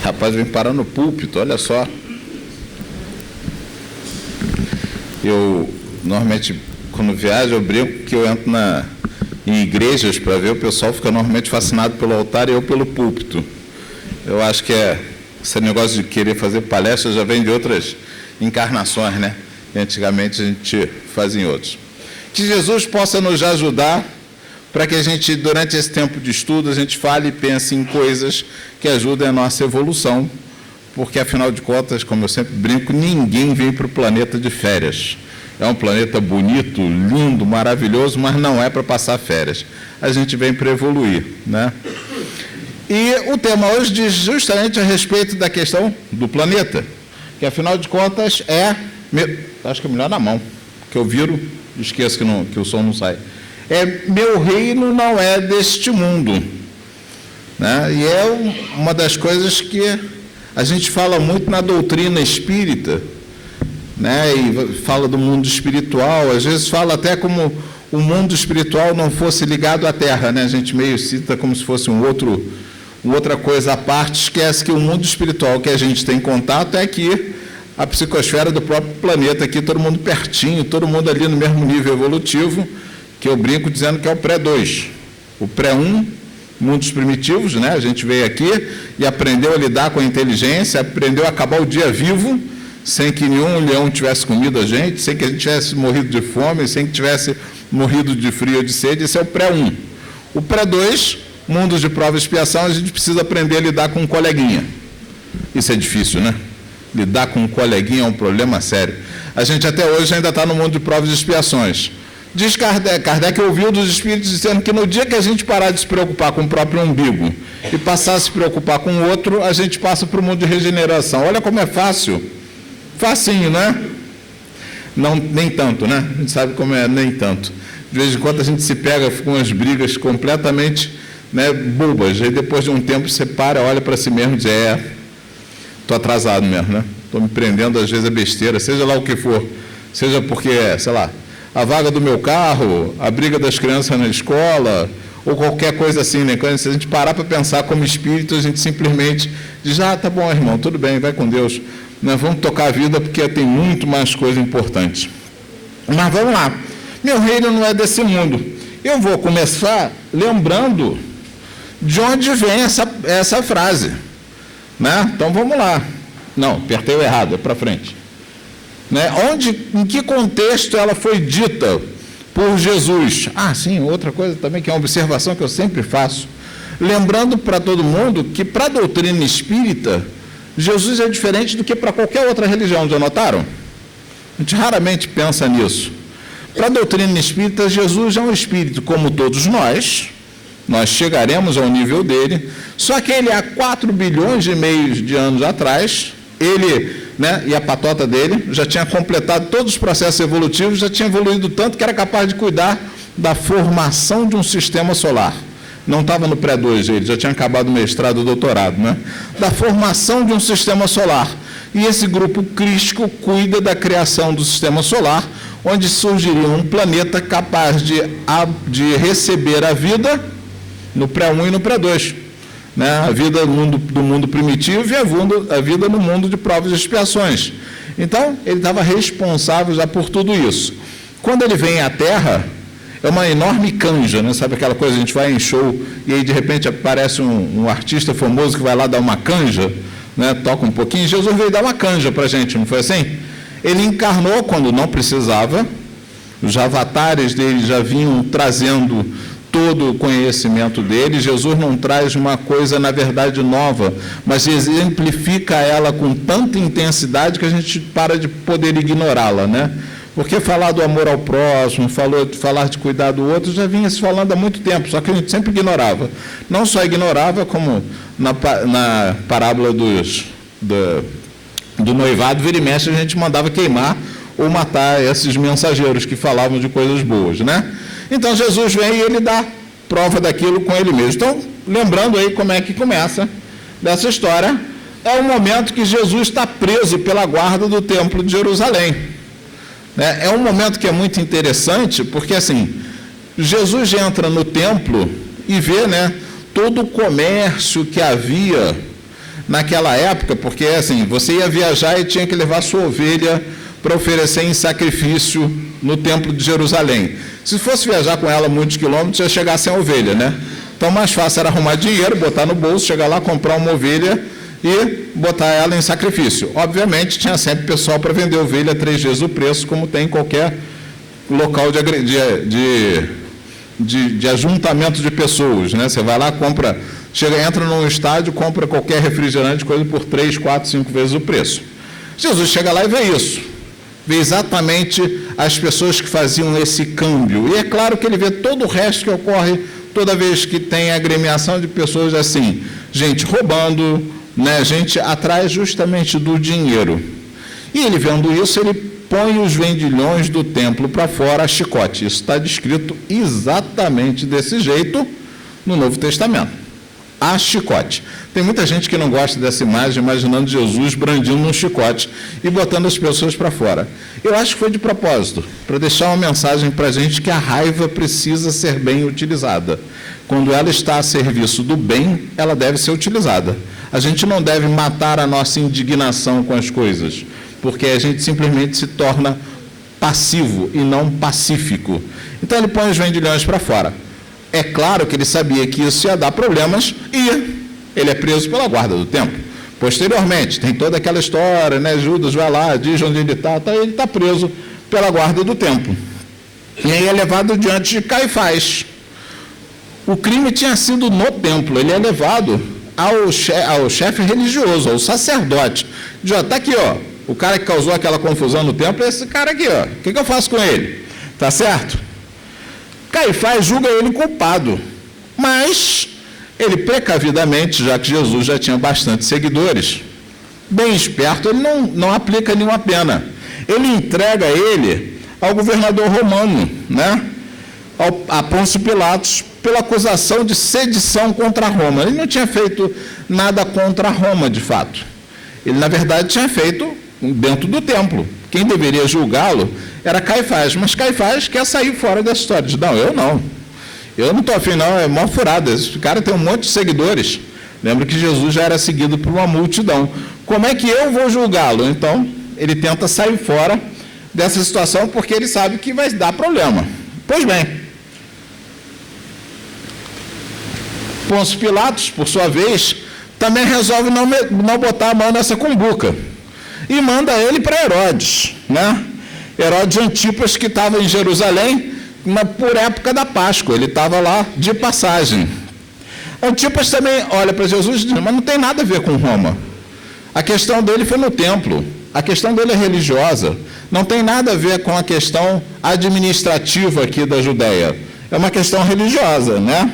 Rapaz, vem parar no púlpito, olha só. Eu, normalmente, quando viajo, eu brinco que eu entro em igrejas para ver, o pessoal fica normalmente fascinado pelo altar e eu pelo púlpito. Eu acho que esse negócio de querer fazer palestra já vem de outras encarnações, né? E antigamente a gente fazia em outros. Que Jesus possa nos ajudar para que a gente, durante esse tempo de estudo, a gente fale e pense em coisas que ajudem a nossa evolução, porque, afinal de contas, como eu sempre brinco, ninguém vem para o planeta de férias. É um planeta bonito, lindo, maravilhoso, mas não é para passar férias. A gente vem para evoluir, né? E o tema hoje diz justamente a respeito da questão do planeta, que, afinal de contas, acho que é melhor na mão, que eu viro, esqueço que o som não sai. Meu reino não é deste mundo, né? E é uma das coisas que a gente fala muito na doutrina espírita, né? E fala do mundo espiritual, às vezes fala até como o mundo espiritual não fosse ligado à Terra, né? A gente meio cita como se fosse uma outra coisa à parte, esquece que o mundo espiritual que a gente tem contato é aqui, a psicosfera do próprio planeta, aqui todo mundo pertinho, todo mundo ali no mesmo nível evolutivo, que eu brinco dizendo que é o pré-2. O pré-1, mundos primitivos, né? A gente veio aqui e aprendeu a lidar com a inteligência, aprendeu a acabar o dia vivo, sem que nenhum leão tivesse comido a gente, sem que a gente tivesse morrido de fome, sem que tivesse morrido de frio ou de sede. Esse é o pré-1. O pré-2, mundos de prova e expiação, a gente precisa aprender a lidar com um coleguinha. Isso é difícil, né? Lidar com um coleguinha é um problema sério. A gente até hoje ainda está no mundo de provas e expiações. Diz Kardec ouviu dos espíritos dizendo que no dia que a gente parar de se preocupar com o próprio umbigo e passar a se preocupar com o outro, a gente passa para o mundo de regeneração. Olha como é fácil. Facinho, né? Não, nem tanto, né? A gente sabe como é, nem tanto. De vez em quando a gente se pega com umas brigas completamente, né, bobas. Aí depois de um tempo você para, olha para si mesmo e diz, estou atrasado mesmo, né? Estou me prendendo às vezes a besteira, seja lá o que for. Seja porque, sei lá, a vaga do meu carro, a briga das crianças na escola, ou qualquer coisa assim, né? Quando a gente parar para pensar como espírito, a gente simplesmente diz, tá bom, irmão, tudo bem, vai com Deus. Nós vamos tocar a vida porque tem muito mais coisa importante. Mas vamos lá. Meu reino não é desse mundo. Eu vou começar lembrando de onde vem essa frase, né? Então vamos lá. Não, apertei o errado, é para frente. Né? Em que contexto ela foi dita por Jesus? Sim, outra coisa também, que é uma observação que eu sempre faço. Lembrando para todo mundo que, para a doutrina espírita, Jesus é diferente do que para qualquer outra religião, já notaram? A gente raramente pensa nisso. Para a doutrina espírita, Jesus é um espírito como todos nós chegaremos ao nível dele, só que ele há 4 bilhões e meio de anos atrás, ele, né, e a patota dele já tinha completado todos os processos evolutivos, já tinha evoluído tanto que era capaz de cuidar da formação de um sistema solar. Não estava no pré-2, ele já tinha acabado o mestrado e o doutorado, né? Da formação de um sistema solar. E esse grupo crístico cuida da criação do sistema solar, onde surgiria um planeta capaz de receber a vida no pré-1 e no pré-2. Né? A vida do mundo primitivo e a vida no mundo de provas e expiações. Então, ele estava responsável já por tudo isso. Quando ele vem à Terra, é uma enorme canja, né? Sabe aquela coisa, a gente vai em show e aí de repente aparece um artista famoso que vai lá dar uma canja, né? Toca um pouquinho. Jesus veio dar uma canja para a gente, não foi assim? Ele encarnou quando não precisava, os avatares dele já vinham trazendo todo o conhecimento dele. Jesus não traz uma coisa, na verdade, nova, mas exemplifica ela com tanta intensidade que a gente para de poder ignorá-la, né? Porque falar do amor ao próximo, falar de cuidar do outro, já vinha se falando há muito tempo, só que a gente sempre ignorava. Não só ignorava, como na parábola do noivado, vira e mexe, a gente mandava queimar ou matar esses mensageiros que falavam de coisas boas, né? Então, Jesus vem e ele dá prova daquilo com ele mesmo. Então, lembrando aí como é que começa dessa história, é o momento que Jesus está preso pela guarda do Templo de Jerusalém. É um momento que é muito interessante, porque assim, Jesus entra no templo e vê, né, todo o comércio que havia naquela época, porque assim, você ia viajar e tinha que levar sua ovelha para oferecer em sacrifício no templo de Jerusalém. Se fosse viajar com ela muitos quilômetros, ia chegar sem ovelha, né? Então, mais fácil era arrumar dinheiro, botar no bolso, chegar lá, comprar uma ovelha e botar ela em sacrifício. Obviamente, tinha sempre pessoal para vender ovelha a 3 vezes o preço, como tem em qualquer local de ajuntamento de pessoas, né? Você vai lá, compra, entra num estádio, compra qualquer refrigerante, coisa por 3, 4, 5 vezes o preço. Jesus chega lá e vê isso. Vê exatamente as pessoas que faziam esse câmbio. E é claro que ele vê todo o resto que ocorre toda vez que tem agremiação de pessoas assim, gente roubando, né, gente atrás justamente do dinheiro. E ele vendo isso, ele põe os vendilhões do templo para fora a chicote. Isso está descrito exatamente desse jeito no Novo Testamento. A chicote. Tem muita gente que não gosta dessa imagem, imaginando Jesus brandindo um chicote e botando as pessoas para fora. Eu acho que foi de propósito, para deixar uma mensagem para a gente que a raiva precisa ser bem utilizada. Quando ela está a serviço do bem, ela deve ser utilizada. A gente não deve matar a nossa indignação com as coisas, porque a gente simplesmente se torna passivo e não pacífico. Então ele põe os vendilhões para fora. É claro que ele sabia que isso ia dar problemas e ele é preso pela guarda do templo. Posteriormente, tem toda aquela história, né? Judas vai lá, diz onde ele está preso pela guarda do templo. E aí é levado diante de Caifás. O crime tinha sido no templo, ele é levado ao chefe religioso, ao sacerdote. Diz, está aqui, ó, o cara que causou aquela confusão no templo é esse cara aqui, ó. O que eu faço com ele? Tá certo? Caifás julga ele culpado, mas ele precavidamente, já que Jesus já tinha bastante seguidores, bem esperto, ele não aplica nenhuma pena. Ele entrega ele ao governador romano, né? A Pôncio Pilatos, pela acusação de sedição contra Roma. Ele não tinha feito nada contra Roma, de fato. Ele, na verdade, tinha feito dentro do templo. Quem deveria julgá-lo era Caifás, mas Caifás quer sair fora dessa história. Diz, não, eu não estou afim não, é mó furada, esse cara tem um monte de seguidores. Lembra que Jesus já era seguido por uma multidão. Como é que eu vou julgá-lo? Então, ele tenta sair fora dessa situação porque ele sabe que vai dar problema. Pois bem, Pôncio Pilatos, por sua vez, também resolve não botar a mão nessa cumbuca e manda ele para Herodes, né? Herodes Antipas, que estava em Jerusalém, por época da Páscoa, ele estava lá de passagem. Antipas também olha para Jesus e diz, mas não tem nada a ver com Roma. A questão dele foi no templo, a questão dele é religiosa, não tem nada a ver com a questão administrativa aqui da Judéia, é uma questão religiosa, né?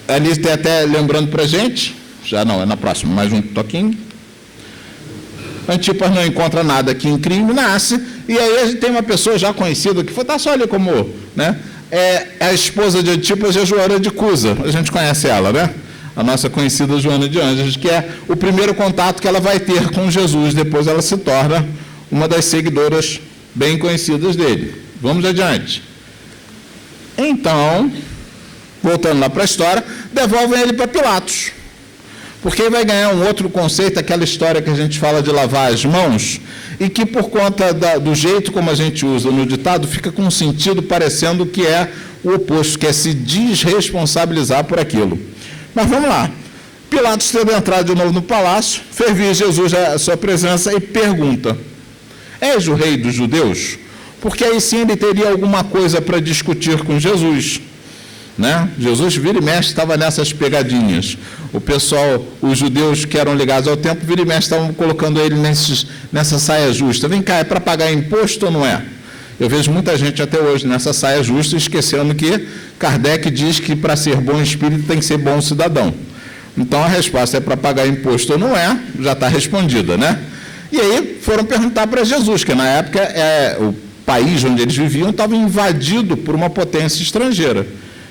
Ali tem até lembrando para a gente, já não, é na próxima, mais um toquinho. Antipas não encontra nada que incrimina-se, e aí a gente tem uma pessoa já conhecida, que está só ali como, né? É a esposa de Antipas, é Joana de Cusa, a gente conhece ela, né? A nossa conhecida Joana de Ângeles, que é o primeiro contato que ela vai ter com Jesus, depois ela se torna uma das seguidoras bem conhecidas dele. Vamos adiante. Então, voltando lá para a história, devolvem ele para Pilatos. Porque ele vai ganhar um outro conceito, aquela história que a gente fala de lavar as mãos, e que por conta do jeito como a gente usa no ditado, fica com um sentido parecendo que é o oposto, que é se desresponsabilizar por aquilo. Mas vamos lá. Pilatos teve entrado de novo no palácio, fez vir Jesus à sua presença e pergunta, és o rei dos judeus? Porque aí sim ele teria alguma coisa para discutir com Jesus. Né? Jesus vira e mexe, estava nessas pegadinhas. O pessoal, os judeus que eram ligados ao templo, vira e mexe, estavam colocando ele nessa saia justa. Vem cá, é para pagar imposto ou não é? Eu vejo muita gente até hoje nessa saia justa, esquecendo que Kardec diz que para ser bom espírito tem que ser bom cidadão. Então a resposta é para pagar imposto ou não é, já está respondida, né? E aí foram perguntar para Jesus, que na época o país onde eles viviam estava invadido por uma potência estrangeira.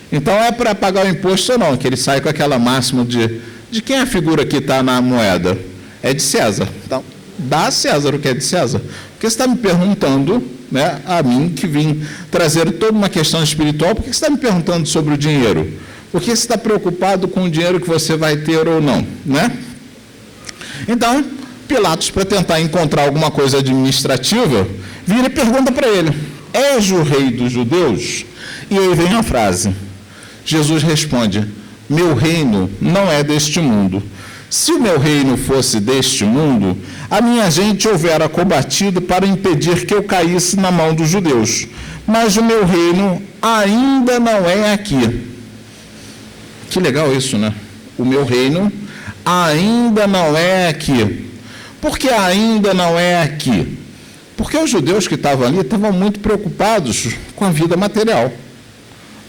Então é para pagar o imposto ou não, que ele sai com aquela máxima de quem é a figura que está na moeda? É de César. Então, dá a César o que é de César. Porque você está me perguntando, né, a mim, que vim trazer toda uma questão espiritual, por que você está me perguntando sobre o dinheiro? Por que você está preocupado com o dinheiro que você vai ter ou não, né? Então, Pilatos, para tentar encontrar alguma coisa administrativa, vira e pergunta para ele: és o rei dos judeus? E aí vem a frase. Jesus responde: meu reino não é deste mundo. Se o meu reino fosse deste mundo, a minha gente houvera combatido para impedir que eu caísse na mão dos judeus. Mas o meu reino ainda não é aqui. Que legal isso, né? O meu reino ainda não é aqui. Por que ainda não é aqui? Porque os judeus que estavam ali estavam muito preocupados com a vida material.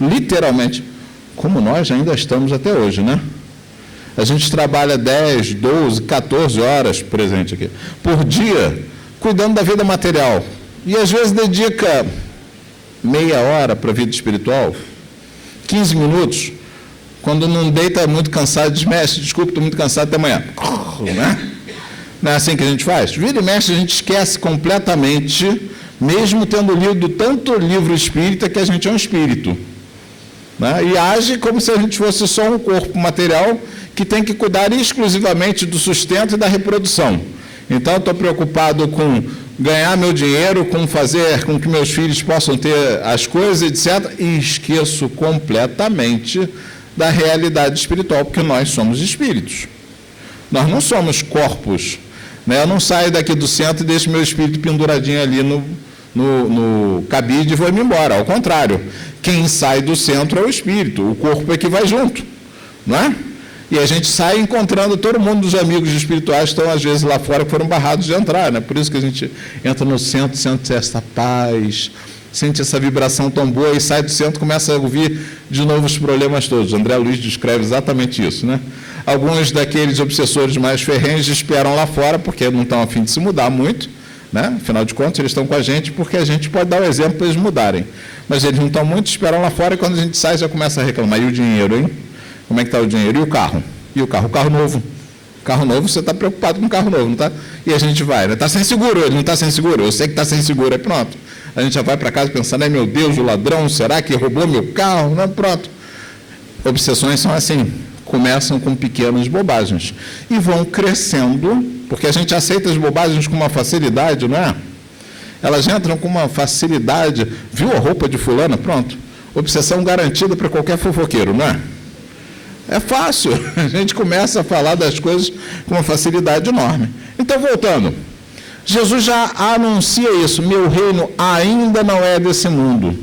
Literalmente. Como nós ainda estamos até hoje, né? A gente trabalha 10, 12, 14 horas, presente aqui, por dia, cuidando da vida material. E às vezes dedica meia hora para a vida espiritual, 15 minutos, quando não deita muito cansado, diz: mestre, desculpa, estou muito cansado, até amanhã. Né? Não é assim que a gente faz? Vira e mexe, a gente esquece completamente, mesmo tendo lido tanto livro espírita, que a gente é um espírito. Né? E age como se a gente fosse só um corpo material que tem que cuidar exclusivamente do sustento e da reprodução. Então, estou preocupado com ganhar meu dinheiro, com fazer com que meus filhos possam ter as coisas, etc. E esqueço completamente da realidade espiritual, porque nós somos espíritos. Nós não somos corpos. Né? Eu não saio daqui do centro e deixo meu espírito penduradinho ali no cabide e vou me embora. Ao contrário, quem sai do centro é o espírito, o corpo é que vai junto, não é? E a gente sai encontrando todo mundo dos amigos espirituais que estão às vezes lá fora, que foram barrados de entrar, né? Por isso que a gente entra no centro, sente essa paz, sente essa vibração tão boa e sai do centro, começa a ouvir de novo os problemas todos. André Luiz descreve exatamente isso, né? Alguns daqueles obsessores mais ferrenhos esperam lá fora porque não estão a fim de se mudar muito, né? Afinal de contas, eles estão com a gente porque a gente pode dar o exemplo para eles mudarem. Mas eles não estão muito, esperam lá fora e quando a gente sai já começa a reclamar. E o dinheiro, hein? Como é que está o dinheiro? E o carro? E o carro? O carro novo. O carro novo, você está preocupado com o carro novo, não está? E a gente vai, né? Está sem seguro, ele não está sem seguro. Eu sei que está sem seguro, é pronto. A gente já vai para casa pensando: ai meu Deus, o ladrão, será que roubou meu carro? Não, pronto. Obsessões são assim. Começam com pequenas bobagens e vão crescendo, porque a gente aceita as bobagens com uma facilidade, não é? Elas entram com uma facilidade. Viu a roupa de fulana? Pronto. Obsessão garantida para qualquer fofoqueiro, não é? É fácil. A gente começa a falar das coisas com uma facilidade enorme. Então, voltando. Jesus já anuncia isso. Meu reino ainda não é desse mundo.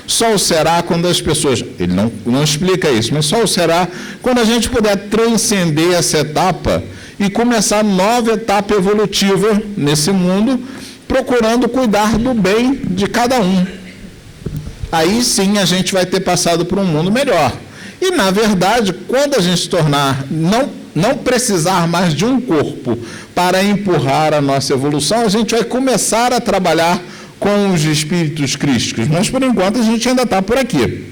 Só o será quando as pessoas... Ele não explica isso, mas só o será quando a gente puder transcender essa etapa e começar nova etapa evolutiva nesse mundo, procurando cuidar do bem de cada um. Aí sim a gente vai ter passado por um mundo melhor. E, na verdade, quando a gente se tornar... Não precisar mais de um corpo para empurrar a nossa evolução, a gente vai começar a trabalhar com os espíritos crísticos, mas por enquanto a gente ainda está por aqui.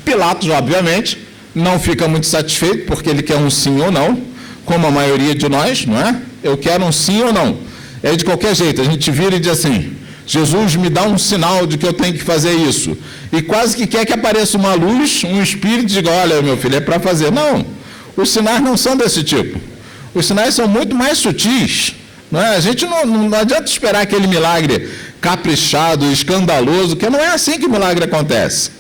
Pilatos, obviamente, não fica muito satisfeito, porque ele quer um sim ou não, como a maioria de nós, não é? Eu quero um sim ou não. É de qualquer jeito, a gente vira e diz assim: Jesus, me dá um sinal de que eu tenho que fazer isso. E quase que quer que apareça uma luz, um espírito, e diga: olha, meu filho, é para fazer. Não, os sinais não são desse tipo. Os sinais são muito mais sutis. Não é? A gente não adianta esperar aquele milagre caprichado, escandaloso, porque não é assim que o milagre acontece.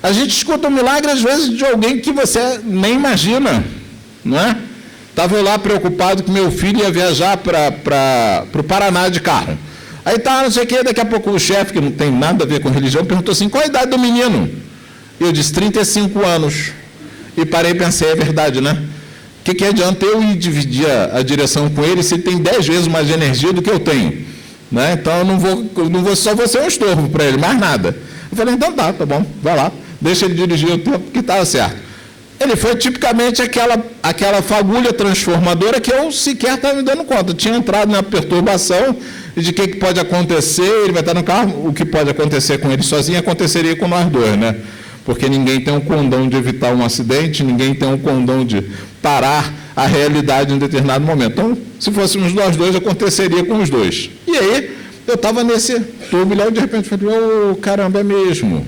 A gente escuta um milagre, às vezes, de alguém que você nem imagina, não é? Estava eu lá preocupado que meu filho ia viajar para o Paraná de carro. Aí tá, não sei o quê, daqui a pouco o chefe, que não tem nada a ver com religião, perguntou assim: qual a idade do menino? Eu disse: 35 anos. E parei e pensei: é verdade, né? O que adianta eu ir dividir a direção com ele se ele tem 10 vezes mais de energia do que eu tenho? Né? Então eu só vou ser um estorvo para ele, mais nada. Eu falei: então tá bom, vai lá, deixa ele dirigir o tempo que estava certo. Ele foi tipicamente aquela fagulha transformadora que eu sequer estava me dando conta. Eu tinha entrado na perturbação de que pode acontecer, ele vai estar no carro, o que pode acontecer com ele sozinho aconteceria com nós dois, né? Porque ninguém tem um condão de evitar um acidente, ninguém tem um condão de parar a realidade em determinado momento. Então, se fôssemos nós dois, aconteceria com os dois. E aí, eu estava nesse turbilhão e de repente falei: oh, caramba, é mesmo.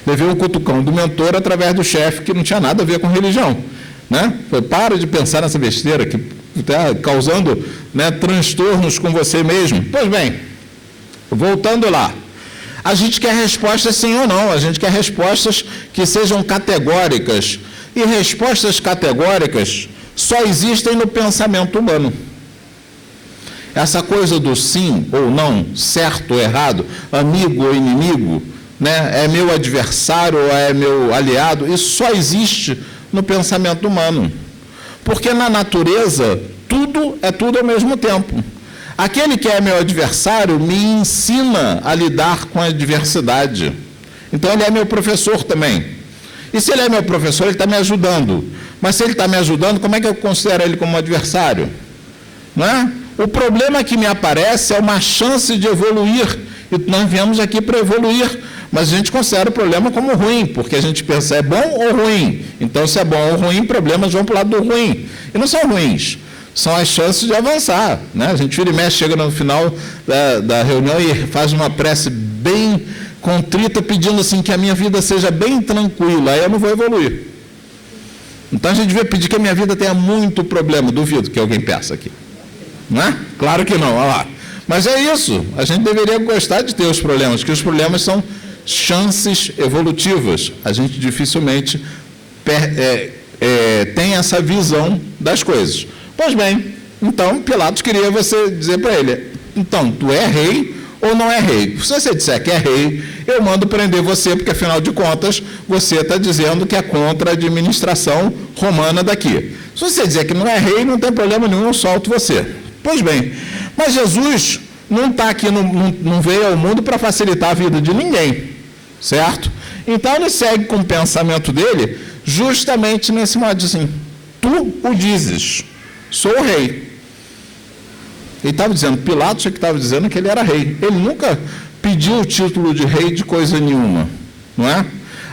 Levei o cutucão do mentor através do chefe, que não tinha nada a ver com religião. Né? Para de pensar nessa besteira que está causando, né, transtornos com você mesmo. Pois bem, voltando lá. A gente quer respostas sim ou não, a gente quer respostas que sejam categóricas. E respostas categóricas só existem no pensamento humano. Essa coisa do sim ou não, certo ou errado, amigo ou inimigo, né, é meu adversário ou é meu aliado, isso só existe no pensamento humano. Porque na natureza, tudo é tudo ao mesmo tempo. Aquele que é meu adversário me ensina a lidar com a adversidade. Então ele é meu professor também. E se ele é meu professor, ele está me ajudando. Mas se ele está me ajudando, como é que eu considero ele como adversário? Não é? O problema que me aparece é uma chance de evoluir. E nós viemos aqui para evoluir. Mas a gente considera o problema como ruim, porque a gente pensa, é bom ou ruim? Então, se é bom ou ruim, problemas vão para o lado do ruim. E não são ruins, são as chances de avançar. Né? A gente vira e mexe, chega no final da reunião e faz uma prece bem contrita, pedindo assim que a minha vida seja bem tranquila, aí eu não vou evoluir. Então, a gente devia pedir que a minha vida tenha muito problema. Duvido que alguém peça aqui. Não é? Claro que não, olha lá. Mas é isso, a gente deveria gostar de ter os problemas, porque os problemas são chances evolutivas. A gente dificilmente tem essa visão das coisas. Pois bem, então Pilatos queria você dizer para ele, então, tu é rei ou não é rei? Se você disser que é rei, eu mando prender você, porque afinal de contas, você está dizendo que é contra a administração romana daqui. Se você dizer que não é rei, não tem problema nenhum, eu solto você. Pois bem, mas Jesus não está aqui, não veio ao mundo para facilitar a vida de ninguém, certo? Então ele segue com o pensamento dele, justamente nesse modo assim, tu o dizes, sou o rei. Ele estava dizendo, Pilatos é que estava dizendo que ele era rei. Ele nunca pediu o título de rei de coisa nenhuma, não é?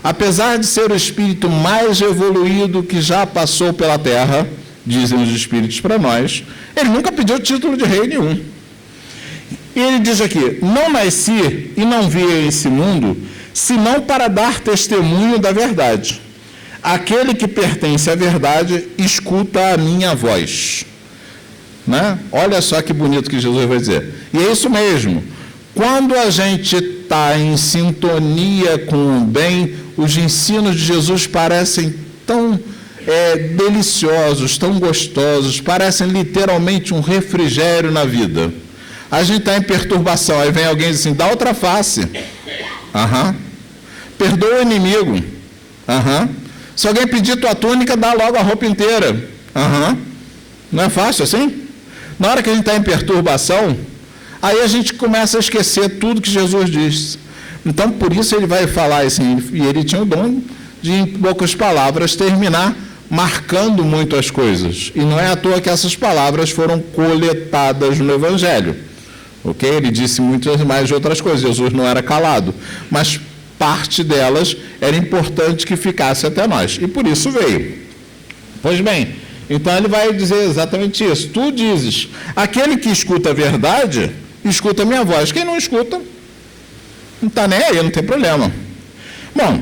Apesar de ser o espírito mais evoluído que já passou pela terra, dizem os espíritos para nós, ele nunca pediu título de rei nenhum. E ele diz aqui, não nasci e não vi esse mundo, senão para dar testemunho da verdade. Aquele que pertence à verdade, escuta a minha voz. Né? Olha só que bonito que Jesus vai dizer. E é isso mesmo. Quando a gente está em sintonia com o bem, os ensinos de Jesus parecem tão deliciosos, tão gostosos, parecem literalmente um refrigério na vida. A gente está em perturbação, aí vem alguém e diz assim, dá outra face. Perdoa o inimigo. Se alguém pedir tua túnica, dá logo a roupa inteira. Não é fácil assim? Na hora que a gente está em perturbação, aí a gente começa a esquecer tudo que Jesus disse. Então, por isso ele vai falar assim, e ele tinha o dom de, em poucas palavras, terminar marcando muito as coisas. E não é à toa que essas palavras foram coletadas no Evangelho. Ok? Ele disse muitas mais outras coisas, Jesus não era calado, mas parte delas era importante que ficasse até nós, e por isso veio. Pois bem, então ele vai dizer exatamente isso. Tu dizes, aquele que escuta a verdade, escuta a minha voz. Quem não escuta, não está nem aí, não tem problema. Bom,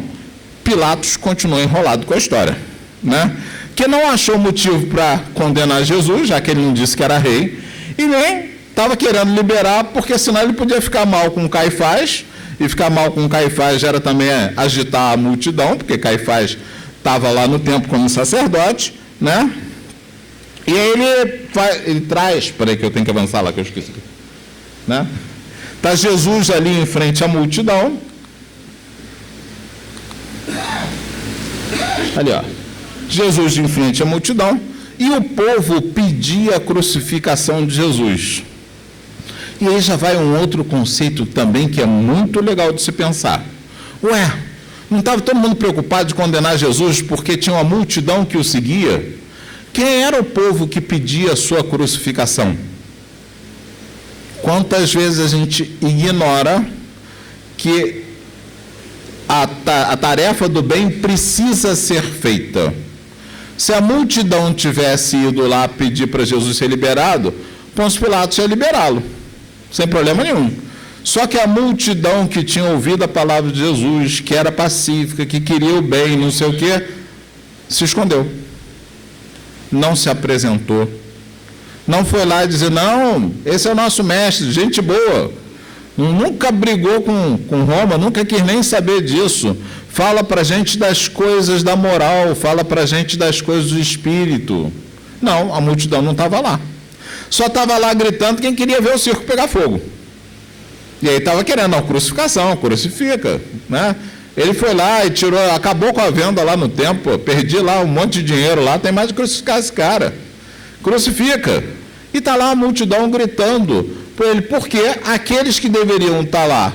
Pilatos continuou enrolado com a história, né? Que não achou motivo para condenar Jesus, já que ele não disse que era rei, e nem estava querendo liberar, porque senão ele podia ficar mal com Caifás, e ficar mal com Caifás era também agitar a multidão, porque Caifás estava lá no templo como sacerdote, né? E aí ele traz, peraí que eu tenho que avançar lá que eu esqueci, né? Está Jesus ali em frente à multidão, ali ó, Jesus em frente à multidão, e o povo pedia a crucificação de Jesus. E aí já vai um outro conceito também que é muito legal de se pensar. Ué, não estava todo mundo preocupado de condenar Jesus porque tinha uma multidão que o seguia? Quem era o povo que pedia a sua crucificação? Quantas vezes a gente ignora que a tarefa do bem precisa ser feita? Se a multidão tivesse ido lá pedir para Jesus ser liberado, Pôncio Pilatos ia liberá-lo, sem problema nenhum. Só que a multidão que tinha ouvido a palavra de Jesus, que era pacífica, que queria o bem, não sei o quê, se escondeu. Não se apresentou. Não foi lá dizer, não, esse é o nosso mestre, gente boa. Nunca brigou com Roma, nunca quis nem saber disso. Fala para a gente das coisas da moral, fala para a gente das coisas do espírito. Não, a multidão não estava lá. Só estava lá gritando quem queria ver o circo pegar fogo. E aí estava querendo, não, crucificação, crucifica, né? Ele foi lá e tirou, acabou com a venda lá no templo, perdi lá um monte de dinheiro lá, tem mais de crucificar esse cara. Crucifica. E está lá a multidão gritando por ele, porque aqueles que deveriam estar lá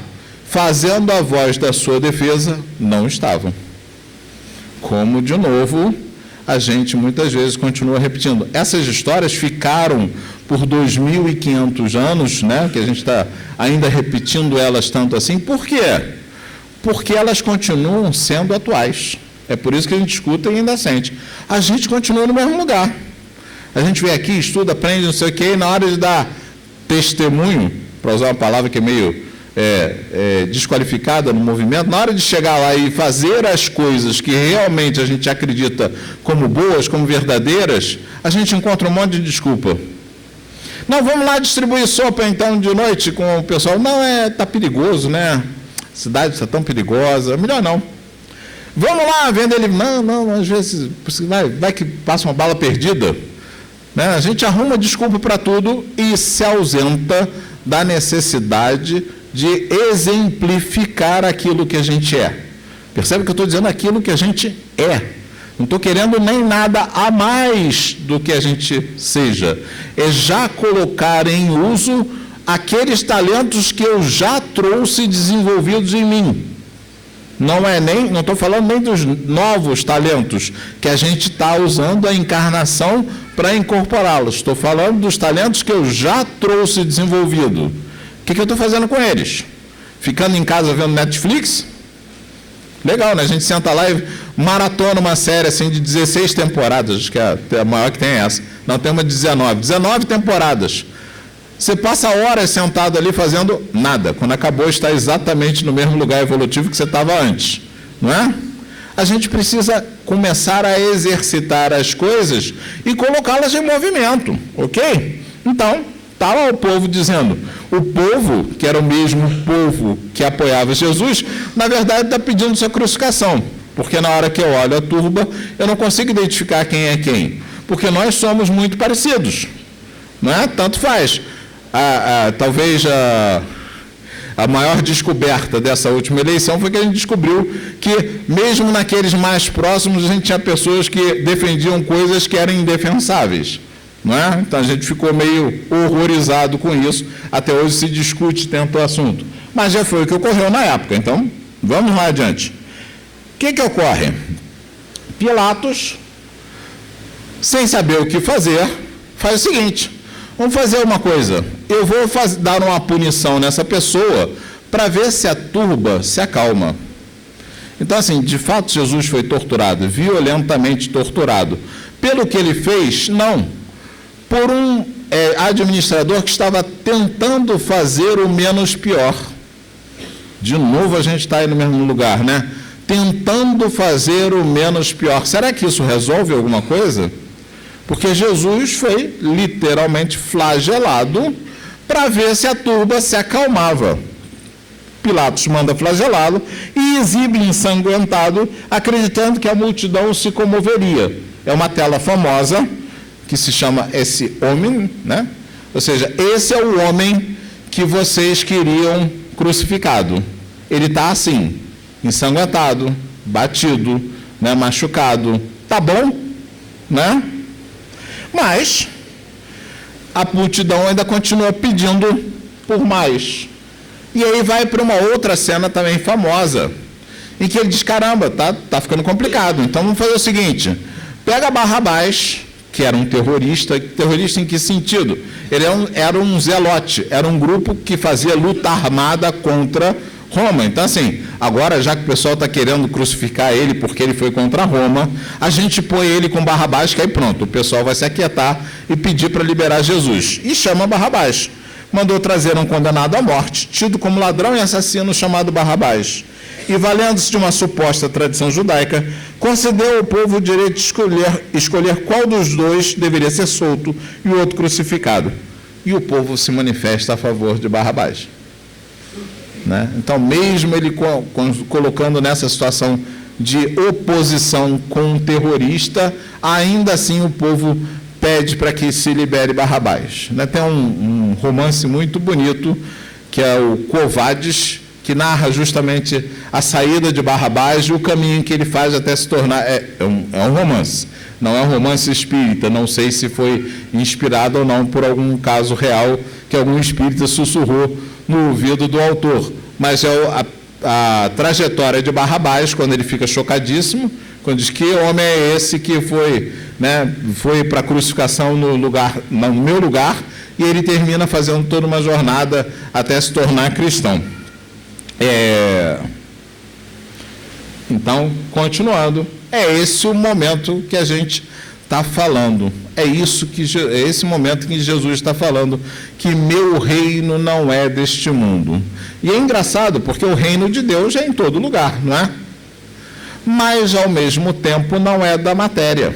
fazendo a voz da sua defesa não estavam. Como, de novo, a gente muitas vezes continua repetindo. Essas histórias ficaram por 2.500 anos, né, que a gente está ainda repetindo elas tanto assim. Por quê? Porque elas continuam sendo atuais. É por isso que a gente escuta e ainda sente. A gente continua no mesmo lugar. A gente vem aqui, estuda, aprende, não sei o quê, e na hora de dar testemunho, para usar uma palavra que é meio desqualificada no movimento, na hora de chegar lá e fazer as coisas que realmente a gente acredita como boas, como verdadeiras, a gente encontra um monte de desculpa. Não, vamos lá distribuir sopa então de noite com o pessoal. Não, está perigoso, né? A cidade está tão perigosa, melhor não. Vamos lá, vendo ele, não, às vezes vai que passa uma bala perdida. Né? A gente arruma desculpa para tudo e se ausenta da necessidade de exemplificar aquilo que a gente é. Percebe que eu estou dizendo aquilo que a gente é. Não estou querendo nem nada a mais do que a gente seja. É já colocar em uso aqueles talentos que eu já trouxe desenvolvidos em mim. Não estou falando nem dos novos talentos que a gente está usando a encarnação para incorporá-los. Estou falando dos talentos que eu já trouxe desenvolvido. O que eu estou fazendo com eles? Ficando em casa vendo Netflix? Legal, né? A gente senta lá e maratona uma série assim, de 16 temporadas, acho que é a maior que tem essa. Não, tem uma de 19 temporadas. Você passa horas sentado ali fazendo nada. Quando acabou, está exatamente no mesmo lugar evolutivo que você estava antes. Não é? A gente precisa começar a exercitar as coisas e colocá-las em movimento, ok? Então, está lá o povo dizendo, o povo, que era o mesmo povo que apoiava Jesus, na verdade está pedindo sua crucificação, porque na hora que eu olho a turba, eu não consigo identificar quem é quem, porque nós somos muito parecidos, não é? Tanto faz. Talvez a maior descoberta dessa última eleição foi que a gente descobriu que, mesmo naqueles mais próximos, a gente tinha pessoas que defendiam coisas que eram indefensáveis. Não é? Então a gente ficou meio horrorizado com isso. Até hoje se discute tanto o assunto. Mas já foi o que ocorreu na época. Então, vamos lá adiante. O que ocorre? Pilatos, sem saber o que fazer, faz o seguinte: vamos fazer uma coisa. Eu vou dar uma punição nessa pessoa para ver se a turba se acalma. Então, assim, de fato, Jesus foi torturado, violentamente torturado. Pelo que ele fez, não. Por um administrador que estava tentando fazer o menos pior. De novo a gente está aí no mesmo lugar, né? Tentando fazer o menos pior. Será que isso resolve alguma coisa? Porque Jesus foi literalmente flagelado para ver se a turba se acalmava. Pilatos manda flagelá-lo e exibe ensanguentado, acreditando que a multidão se comoveria. É uma tela famosa que se chama Esse Homem, né? Ou seja, esse é o homem que vocês queriam crucificado. Ele está assim, ensanguentado, batido, né? Machucado. Tá bom, né? Mas a multidão ainda continua pedindo por mais. E aí vai para uma outra cena também famosa, em que ele diz, caramba, tá ficando complicado. Então vamos fazer o seguinte, pega Barrabás, que era um terrorista em que sentido? Ele era um zelote, era um grupo que fazia luta armada contra Roma. Então, assim, agora, já que o pessoal está querendo crucificar ele porque ele foi contra Roma, a gente põe ele com Barrabás, que aí pronto, o pessoal vai se aquietar e pedir para liberar Jesus. E chama Barrabás. mandou trazer um condenado à morte, tido como ladrão e assassino, chamado Barrabás. E, valendo-se de uma suposta tradição judaica, concedeu ao povo o direito de escolher qual dos dois deveria ser solto e o outro crucificado. E o povo se manifesta a favor de Barrabás. Né? Então, mesmo ele colocando nessa situação de oposição com um terrorista, ainda assim o povo pede para que se libere Barrabás. Né? Tem um romance muito bonito, que é o Quo Vadis, que narra justamente a saída de Barrabás e o caminho que ele faz até se tornar... É um romance, não é um romance espírita, não sei se foi inspirado ou não por algum caso real que algum espírita sussurrou no ouvido do autor, mas é a trajetória de Barrabás, quando ele fica chocadíssimo, quando diz: que homem é esse que foi para a crucificação no meu lugar, e ele termina fazendo toda uma jornada até se tornar cristão. Então, continuando, é esse o momento que a gente está falando, é esse momento que Jesus está falando, que meu reino não é deste mundo. E é engraçado, porque o reino de Deus é em todo lugar, não é? Mas, ao mesmo tempo, não é da matéria.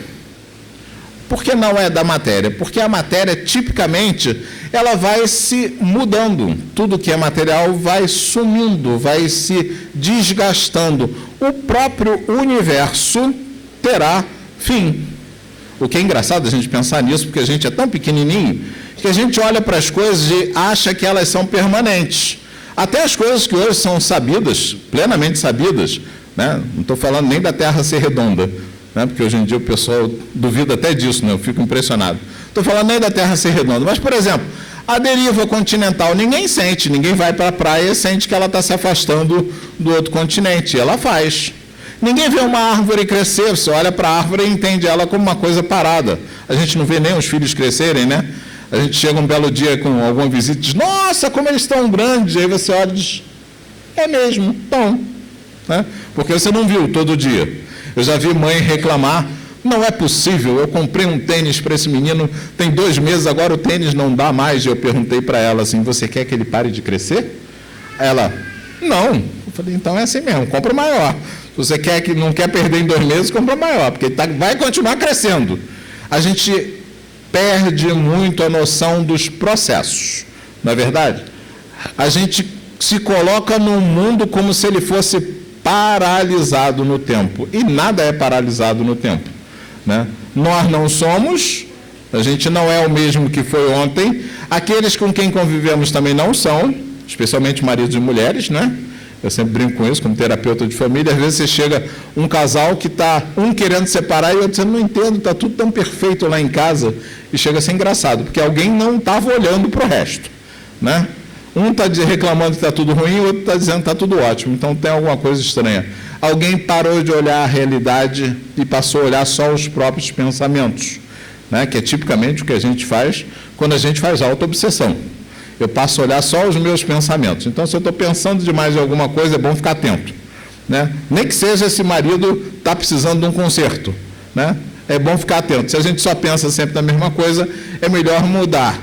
Por que não é da matéria? Porque a matéria, tipicamente, ela vai se mudando. Tudo que é material vai sumindo, vai se desgastando. O próprio universo terá fim. O que é engraçado a gente pensar nisso, porque a gente é tão pequenininho, que a gente olha para as coisas e acha que elas são permanentes. Até as coisas que hoje são sabidas, plenamente sabidas, né? Não estou falando nem da Terra ser redonda, né? Porque hoje em dia o pessoal duvida até disso, né? Eu fico impressionado. Estou falando nem da Terra ser redonda, mas, por exemplo, a deriva continental, ninguém sente, ninguém vai para a praia e sente que ela está se afastando do outro continente, ela faz. Ninguém vê uma árvore crescer, você olha para a árvore e entende ela como uma coisa parada. A gente não vê nem os filhos crescerem, né? A gente chega um belo dia com alguma visita e diz: nossa, como eles estão grandes. Aí você olha e diz: é mesmo, estão. Né? Porque você não viu todo dia. Eu já vi mãe reclamar: não é possível, eu comprei um tênis para esse menino, tem 2 meses, agora o tênis não dá mais. E eu perguntei para ela assim: você quer que ele pare de crescer? Ela: não. Eu falei: então é assim mesmo, compra maior. Se você não quer perder em 2 meses, compra maior, porque vai continuar crescendo. A gente perde muito a noção dos processos, não é verdade? A gente se coloca no mundo como se ele fosse paralisado no tempo, e nada é paralisado no tempo, né? Nós não somos, a gente não é o mesmo que foi ontem, aqueles com quem convivemos também não são, especialmente maridos e mulheres, né? Eu sempre brinco com isso, como terapeuta de família. Às vezes você chega um casal que está um querendo separar e outro dizendo: não entendo, está tudo tão perfeito lá em casa. E chega a ser engraçado, porque alguém não estava olhando para o resto, né? Um está reclamando que está tudo ruim, o outro está dizendo que está tudo ótimo. Então tem alguma coisa estranha. Alguém parou de olhar a realidade e passou a olhar só os próprios pensamentos, né? Que é tipicamente o que a gente faz quando a gente faz autoobsessão. Eu passo a olhar só os meus pensamentos. Então, se eu estou pensando demais em alguma coisa, é bom ficar atento, né? Nem que seja esse marido está precisando de um conserto, né? É bom ficar atento. Se a gente só pensa sempre na mesma coisa, é melhor mudar.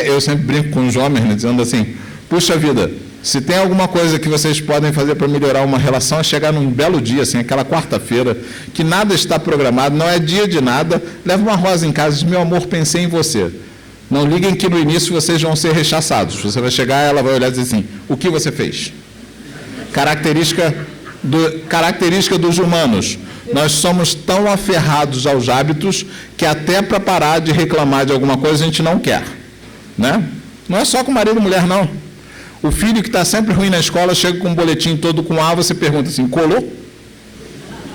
Eu sempre brinco com os homens, né, dizendo assim: puxa vida, se tem alguma coisa que vocês podem fazer para melhorar uma relação, é chegar num belo dia, assim, aquela quarta-feira, que nada está programado, não é dia de nada, leva uma rosa em casa e diz: meu amor, pensei em você. Não liguem que no início vocês vão ser rechaçados. Você vai chegar, ela vai olhar e dizer assim: o que você fez? Característica dos humanos. Nós somos tão aferrados aos hábitos que até para parar de reclamar de alguma coisa a gente não quer, né? Não é só com marido e mulher, não. O filho que está sempre ruim na escola chega com um boletim todo com A, você pergunta assim: colou?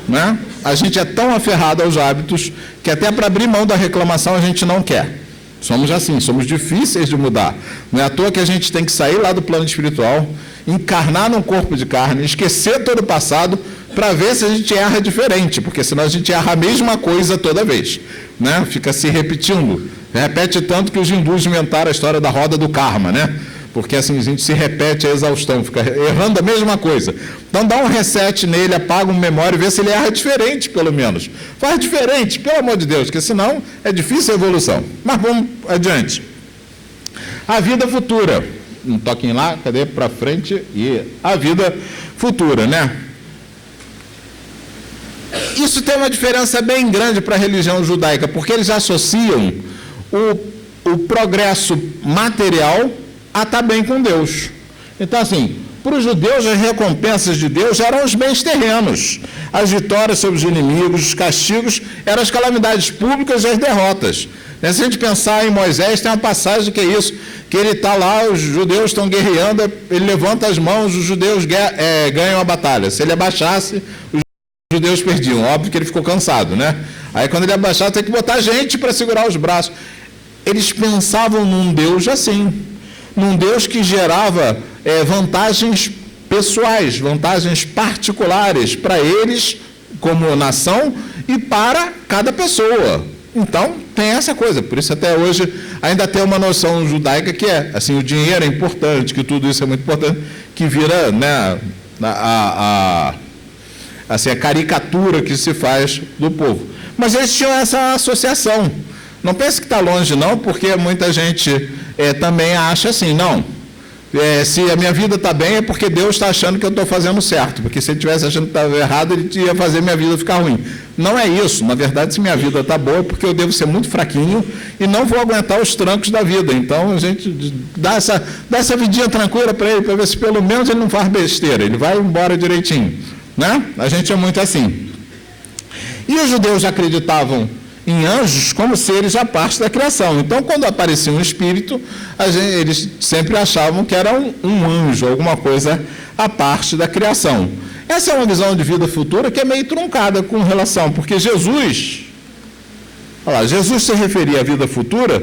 Né? A gente é tão aferrado aos hábitos que até para abrir mão da reclamação a gente não quer. Somos assim, somos difíceis de mudar. Não é à toa que a gente tem que sair lá do plano espiritual, encarnar num corpo de carne, esquecer todo o passado, para ver se a gente erra diferente, porque senão a gente erra a mesma coisa toda vez, né? Fica se repetindo. Repete tanto que os hindus inventaram a história da roda do karma, né? Porque assim a gente se repete a exaustão, fica errando a mesma coisa. Então dá um reset nele, apaga uma memória e vê se ele erra diferente, pelo menos. Faz diferente, pelo amor de Deus, porque senão é difícil a evolução. Mas vamos adiante. a vida futura. Um toquinho lá, cadê? Para frente, e a vida futura, né? Isso tem uma diferença bem grande para a religião judaica, porque eles associam o progresso material a estar bem com Deus. Então, assim, para os judeus, as recompensas de Deus eram os bens terrenos. As vitórias sobre os inimigos, os castigos, eram as calamidades públicas e as derrotas. Se a gente pensar em Moisés, tem uma passagem que é isso, que ele está lá, os judeus estão guerreando, ele levanta as mãos, os judeus ganham a batalha. Se ele abaixasse, os judeus perdiam. Óbvio que ele ficou cansado, né? Aí quando ele abaixava, tem que botar gente para segurar os braços. Eles pensavam num Deus assim, num Deus que gerava vantagens pessoais, vantagens particulares para eles como nação e para cada pessoa. Então, tem essa coisa, por isso até hoje ainda tem uma noção judaica que é, assim, o dinheiro é importante, que tudo isso é muito importante, que vira, né, assim, a caricatura que se faz do povo. Mas eles tinham essa associação. Não pense que está longe, não, porque muita gente também acha assim, não, se a minha vida está bem é porque Deus está achando que eu estou fazendo certo, porque se ele estivesse achando que estava errado, ele ia fazer minha vida ficar ruim. Não é isso, na verdade, se minha vida está boa é porque eu devo ser muito fraquinho e não vou aguentar os trancos da vida. Então, a gente dá essa vidinha tranquila para ele, para ver se pelo menos ele não faz besteira, ele vai embora direitinho, né? A gente é muito assim. E os judeus acreditavam em anjos como seres à parte da criação. Então, quando aparecia um espírito, eles sempre achavam que era um anjo, alguma coisa à parte da criação. Essa é uma visão de vida futura que é meio truncada com relação, porque Jesus se referia à vida futura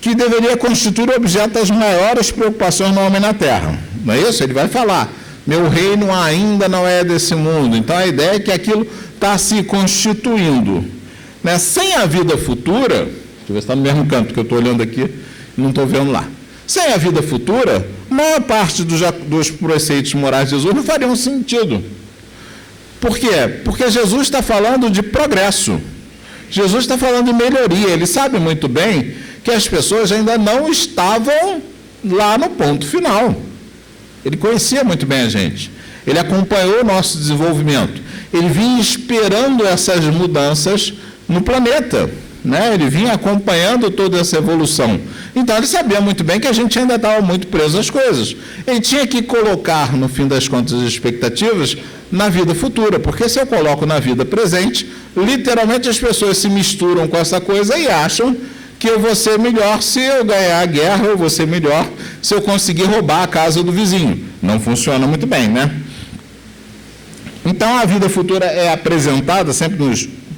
que deveria constituir objeto das maiores preocupações do homem na Terra. Não é isso? Ele vai falar, meu reino ainda não é desse mundo. Então, a ideia é que aquilo está se constituindo. Né? Sem a vida futura, deixa eu ver se está no mesmo canto que eu estou olhando aqui, não estou vendo lá. Sem a vida futura, a maior parte dos preceitos morais de Jesus não fariam sentido. Por quê? Porque Jesus está falando de progresso. Jesus está falando de melhoria. Ele sabe muito bem que as pessoas ainda não estavam lá no ponto final. Ele conhecia muito bem a gente. Ele acompanhou o nosso desenvolvimento. Ele vinha esperando essas mudanças no planeta, né? Ele vinha acompanhando toda essa evolução. Então, ele sabia muito bem que a gente ainda estava muito preso às coisas. Ele tinha que colocar, no fim das contas, as expectativas na vida futura, porque se eu coloco na vida presente, literalmente as pessoas se misturam com essa coisa e acham que eu vou ser melhor se eu ganhar a guerra, eu vou ser melhor se eu conseguir roubar a casa do vizinho. Não funciona muito bem, né? Então, a vida futura é apresentada sempre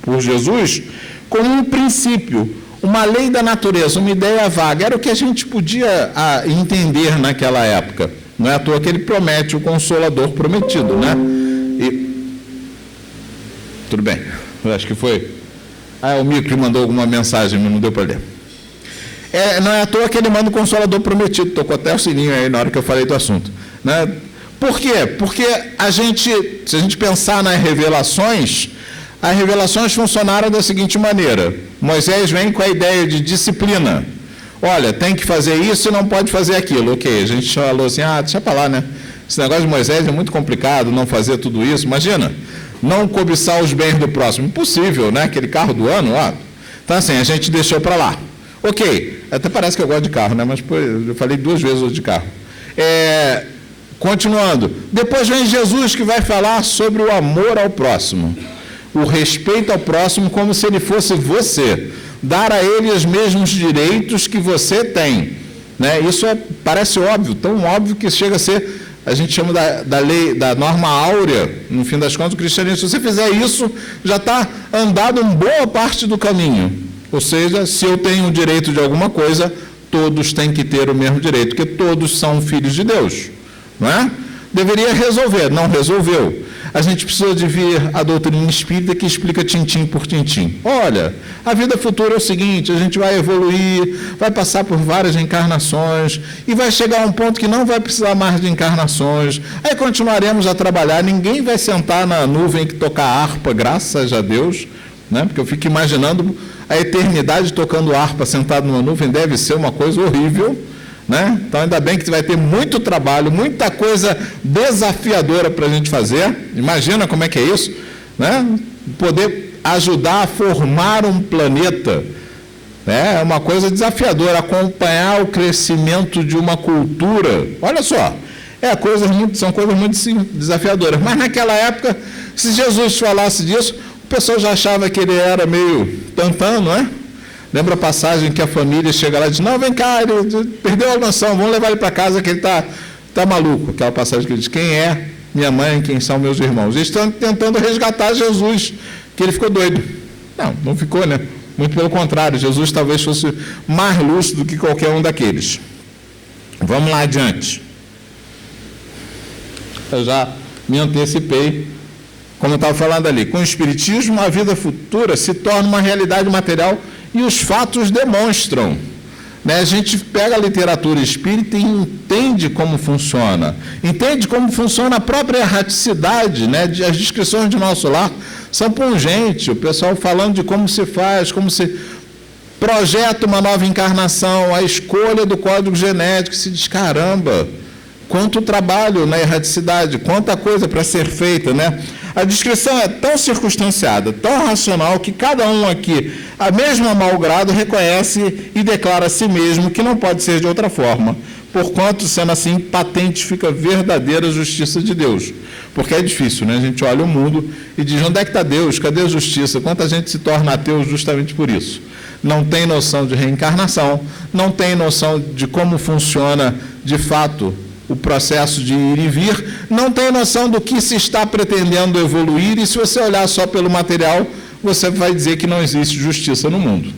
por Jesus como um princípio, uma lei da natureza, uma ideia vaga. Era o que a gente podia entender naquela época. Não é à toa que ele promete o Consolador prometido, né? Tudo bem, eu acho que foi. O Micro mandou alguma mensagem, mas não deu para ler. Não é à toa que ele manda o Consolador prometido. Tocou até o sininho aí na hora que eu falei do assunto, né? Por quê? Porque se a gente pensar nas revelações, as revelações funcionaram da seguinte maneira. Moisés vem com a ideia de disciplina. Olha, tem que fazer isso e não pode fazer aquilo. Ok, a gente falou assim, deixa para lá, né? Esse negócio de Moisés é muito complicado, não fazer tudo isso. Imagina, não cobiçar os bens do próximo. Impossível, né? Aquele carro do ano, Então, assim, a gente deixou para lá. Ok, até parece que eu gosto de carro, né? Mas eu falei 2 vezes hoje de carro. Continuando. Depois vem Jesus que vai falar sobre o amor ao próximo. O respeito ao próximo como se ele fosse você. Dar a ele os mesmos direitos que você tem. Né? Isso parece óbvio, tão óbvio que chega a ser, a gente chama da lei, da norma áurea, no fim das contas, o cristianismo. Se você fizer isso, já está andado uma boa parte do caminho. Ou seja, se eu tenho o direito de alguma coisa, todos têm que ter o mesmo direito, porque todos são filhos de Deus. Não é? Deveria resolver, não resolveu. A gente precisa de ver a doutrina espírita que explica tintim por tintim. Olha, a vida futura é o seguinte, a gente vai evoluir, vai passar por várias encarnações e vai chegar a um ponto que não vai precisar mais de encarnações. Aí continuaremos a trabalhar, ninguém vai sentar na nuvem que tocar harpa, graças a Deus, né? Porque eu fico imaginando a eternidade tocando harpa sentado numa nuvem, deve ser uma coisa horrível. né? Então, ainda bem que vai ter muito trabalho, muita coisa desafiadora para a gente fazer. Imagina como é que é isso, né? Poder ajudar a formar um planeta, né? É uma coisa desafiadora, acompanhar o crescimento de uma cultura. Olha só, são coisas muito desafiadoras. Mas naquela época, se Jesus falasse disso, o pessoal já achava que ele era meio tantão, não é? Lembra a passagem que a família chega lá e diz, não, vem cá, ele perdeu a noção, vamos levar ele para casa que ele está maluco. Aquela passagem que ele diz, quem é minha mãe, quem são meus irmãos? Eles estão tentando resgatar Jesus, que ele ficou doido. Não ficou, né? Muito pelo contrário, Jesus talvez fosse mais lúcido do que qualquer um daqueles. Vamos lá adiante. Eu já me antecipei, como eu estava falando ali. Com o Espiritismo, a vida futura se torna uma realidade material e os fatos demonstram, né? A gente pega a literatura espírita e entende como funciona a própria erraticidade, né? As descrições de nosso lar são pungentes, o pessoal falando de como se faz, como se projeta uma nova encarnação, a escolha do código genético, se diz, caramba, quanto trabalho na erraticidade, quanta coisa para ser feita, né? A descrição é tão circunstanciada, tão racional, que cada um aqui, a mesmo mau grado, reconhece e declara a si mesmo que não pode ser de outra forma, porquanto, sendo assim, patente fica a verdadeira justiça de Deus. Porque é difícil, né? A gente olha o mundo e diz, onde é que está Deus? Cadê a justiça? Quanta gente se torna ateu justamente por isso. Não tem noção de reencarnação, não tem noção de como funciona, de fato, o processo de ir e vir, não tem noção do que se está pretendendo evoluir, e se você olhar só pelo material, você vai dizer que não existe justiça no mundo.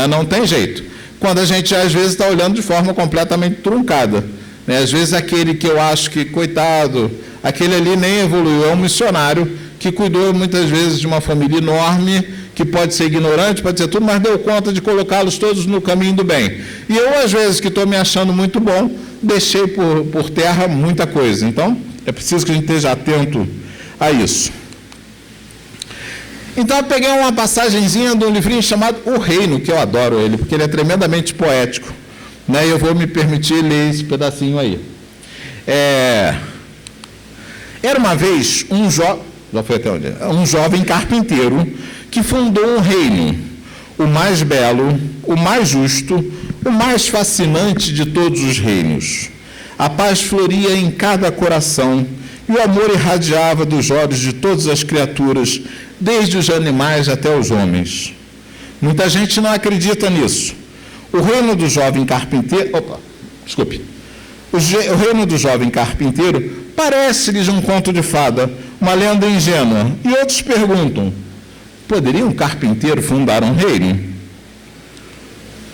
Não tem jeito. Quando a gente, às vezes, está olhando de forma completamente truncada. Às vezes, aquele que eu acho que, coitado, aquele ali nem evoluiu, é um missionário que cuidou, muitas vezes, de uma família enorme, que pode ser ignorante, pode ser tudo, mas deu conta de colocá-los todos no caminho do bem. E eu, às vezes, que estou me achando muito bom, deixei por terra muita coisa. Então, é preciso que a gente esteja atento a isso. Então, eu peguei uma passagenzinha de um livrinho chamado O Reino, que eu adoro ele, porque ele é tremendamente poético, né? E eu vou me permitir ler esse pedacinho aí. Era uma vez um jovem carpinteiro que fundou um reino, o mais belo, o mais justo, o mais fascinante de todos os reinos. A paz floria em cada coração e o amor irradiava dos olhos de todas as criaturas, desde os animais até os homens. Muita gente não acredita nisso. O reino do jovem carpinteiro... O reino do jovem carpinteiro parece-lhes um conto de fada, uma lenda ingênua. E outros perguntam, poderia um carpinteiro fundar um reino?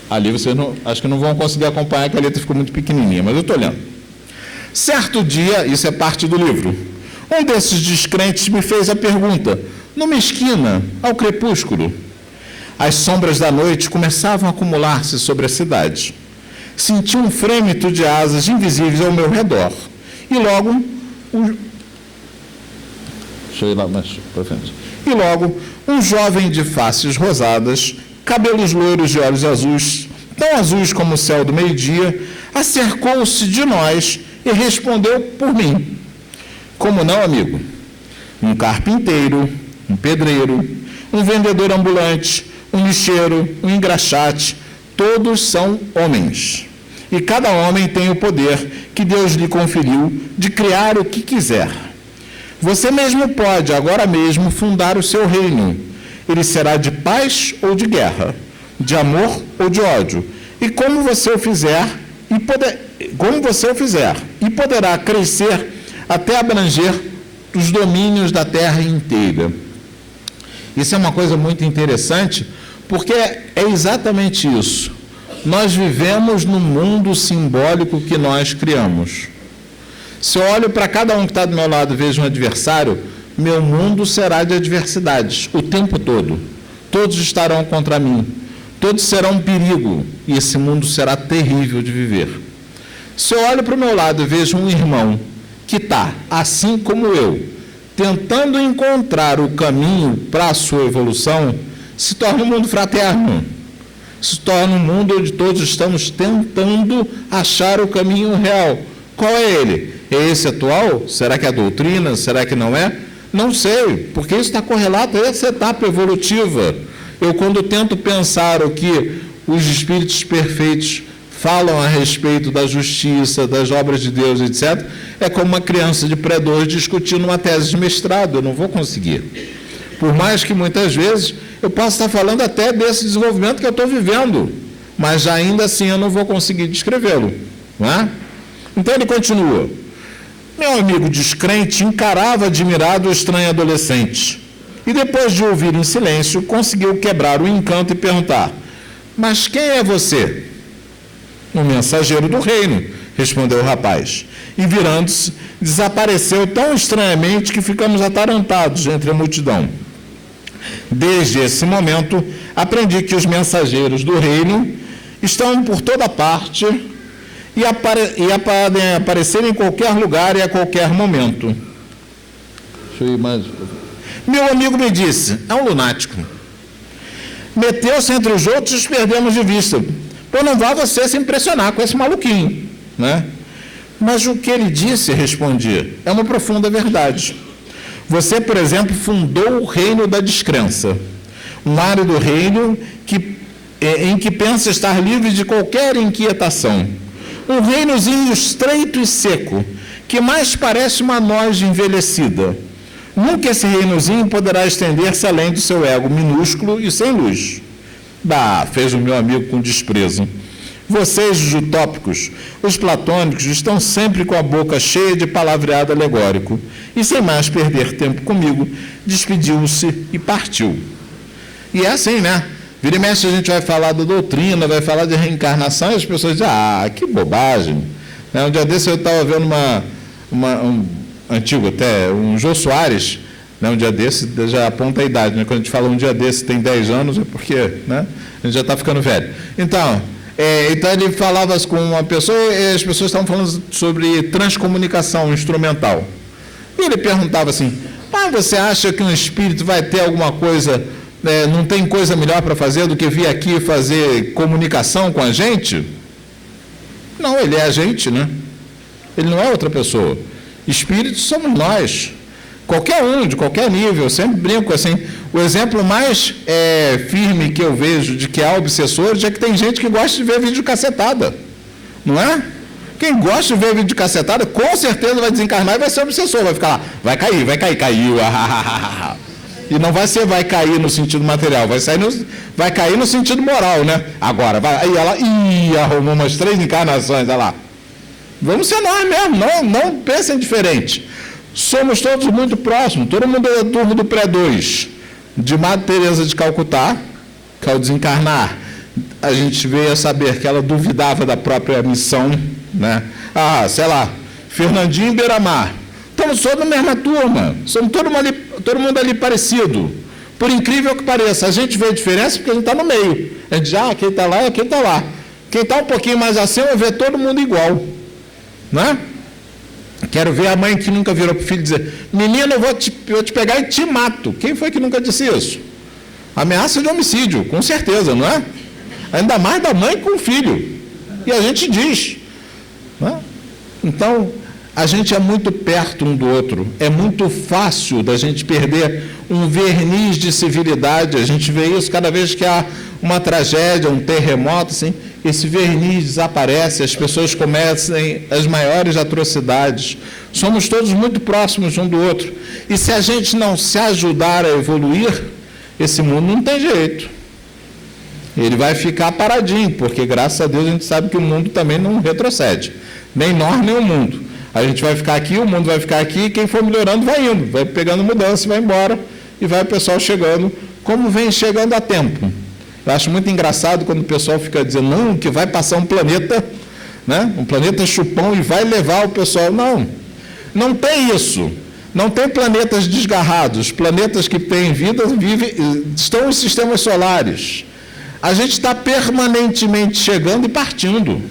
Ali vocês acho que não vão conseguir acompanhar, que a letra ficou muito pequenininha, mas eu estou lendo. Certo dia, isso é parte do livro, um desses descrentes me fez a pergunta, numa esquina, ao crepúsculo. As sombras da noite começavam a acumular-se sobre a cidade. Senti um frêmito de asas invisíveis ao meu redor. E logo... Deixa eu ir lá mais para frente. E logo, um jovem de faces rosadas, cabelos loiros e olhos azuis, tão azuis como o céu do meio-dia, acercou-se de nós e respondeu por mim. Como não, amigo? Um carpinteiro, um pedreiro, um vendedor ambulante, um lixeiro, um engraxate, todos são homens. E cada homem tem o poder que Deus lhe conferiu de criar o que quiser. Você mesmo pode, agora mesmo, fundar o seu reino. Ele será de paz ou de guerra, de amor ou de ódio. E como você o fizer, e poderá crescer até abranger os domínios da terra inteira. Isso é uma coisa muito interessante, porque é exatamente isso. Nós vivemos no mundo simbólico que nós criamos. Se eu olho para cada um que está do meu lado e vejo um adversário, meu mundo será de adversidades o tempo todo. Todos estarão contra mim, todos serão um perigo, e esse mundo será terrível de viver. Se eu olho para o meu lado e vejo um irmão que está, assim como eu, tentando encontrar o caminho para a sua evolução, se torna um mundo fraterno. se torna um mundo onde todos estamos tentando achar o caminho real. Qual é ele? É esse atual? Será que é a doutrina? Será que não é? Não sei, porque isso está correlato a essa etapa evolutiva. Eu, quando tento pensar o que os espíritos perfeitos falam a respeito da justiça, das obras de Deus, etc., é como uma criança de pré-2 discutindo uma tese de mestrado. Eu não vou conseguir. Por mais que muitas vezes eu possa estar falando até desse desenvolvimento que eu estou vivendo, mas ainda assim eu não vou conseguir descrevê-lo, não é? Então ele continua. Meu amigo descrente encarava admirado o estranho adolescente e, depois de ouvir em silêncio, conseguiu quebrar o encanto e perguntar: mas quem é você? Um mensageiro do reino, respondeu o rapaz, e, virando-se, desapareceu tão estranhamente que ficamos atarantados entre a multidão. Desde esse momento, aprendi que os mensageiros do reino estão por toda parte e podem aparecer em qualquer lugar e a qualquer momento. Deixa eu ir mais. Meu amigo me disse, é um lunático. Meteu-se entre os outros e os perdemos de vista. Pois não vá você se impressionar com esse maluquinho, né? Mas o que ele disse, respondi, é uma profunda verdade. Você, por exemplo, fundou o reino da descrença, uma área do reino em que pensa estar livre de qualquer inquietação. Um reinozinho estreito e seco, que mais parece uma noz envelhecida. Nunca esse reinozinho poderá estender-se além do seu ego minúsculo e sem luz. Bah, fez o meu amigo com desprezo. Vocês, os utópicos, os platônicos, estão sempre com a boca cheia de palavreado alegórico. E, sem mais perder tempo comigo, despediu-se e partiu. E é assim, né? Vira e mexe, a gente vai falar da doutrina, vai falar de reencarnação, e as pessoas dizem, que bobagem. Um dia desse eu estava vendo um antigo até, um Jô Soares, né? Um dia desse já aponta a idade, né? Quando a gente fala um dia desse tem 10 anos, é porque, né? A gente já está ficando velho. Então ele falava com uma pessoa, e as pessoas estavam falando sobre transcomunicação instrumental. E ele perguntava assim, você acha que um espírito vai ter alguma coisa, não tem coisa melhor para fazer do que vir aqui fazer comunicação com a gente? Não, ele é a gente, né? Ele não é outra pessoa. Espíritos somos nós. Qualquer um, de qualquer nível. Eu sempre brinco assim, o exemplo mais firme que eu vejo de que há obsessores é que tem gente que gosta de ver vídeo de cacetada. Não é? Quem gosta de ver vídeo de cacetada, com certeza vai desencarnar e vai ser obsessor. Vai ficar lá, vai cair, caiu. E não vai ser vai cair no sentido material, vai cair no sentido moral, né? Agora, aí ela arrumou umas 3 encarnações, olha lá. Vamos ser nós mesmo, não pensem diferente. Somos todos muito próximos, todo mundo é da turma do pré-2. De Madre Teresa de Calcutá, que ao desencarnar, a gente veio a saber que ela duvidava da própria missão, né? Sei lá, Fernandinho e Beiramar. Estamos todos na mesma turma, somos todo mundo ali parecido. Por incrível que pareça, a gente vê a diferença porque a gente está no meio. A gente diz, quem está lá, quem está lá. Quem está um pouquinho mais acima, vê todo mundo igual. Não é? Quero ver a mãe que nunca virou para o filho dizer, menino, eu vou te pegar e te mato. Quem foi que nunca disse isso? Ameaça de homicídio, com certeza, não é? Ainda mais da mãe com o filho. E a gente diz. Não é? Então, a gente é muito perto um do outro. É muito fácil da gente perder um verniz de civilidade. A gente vê isso cada vez que há uma tragédia, um terremoto, assim, esse verniz desaparece, as pessoas começam as maiores atrocidades. Somos todos muito próximos um do outro. E se a gente não se ajudar a evoluir, esse mundo não tem jeito. Ele vai ficar paradinho, porque graças a Deus a gente sabe que o mundo também não retrocede. Nem nós, nem o mundo. A gente vai ficar aqui, o mundo vai ficar aqui, e quem for melhorando vai indo, vai pegando mudança, vai embora, e vai o pessoal chegando, como vem chegando a tempo. Eu acho muito engraçado quando o pessoal fica dizendo, não, que vai passar um planeta, né? Um planeta chupão e vai levar o pessoal. Não tem isso. Não tem planetas desgarrados. Planetas que têm vida estão nos sistemas solares. A gente está permanentemente chegando e partindo.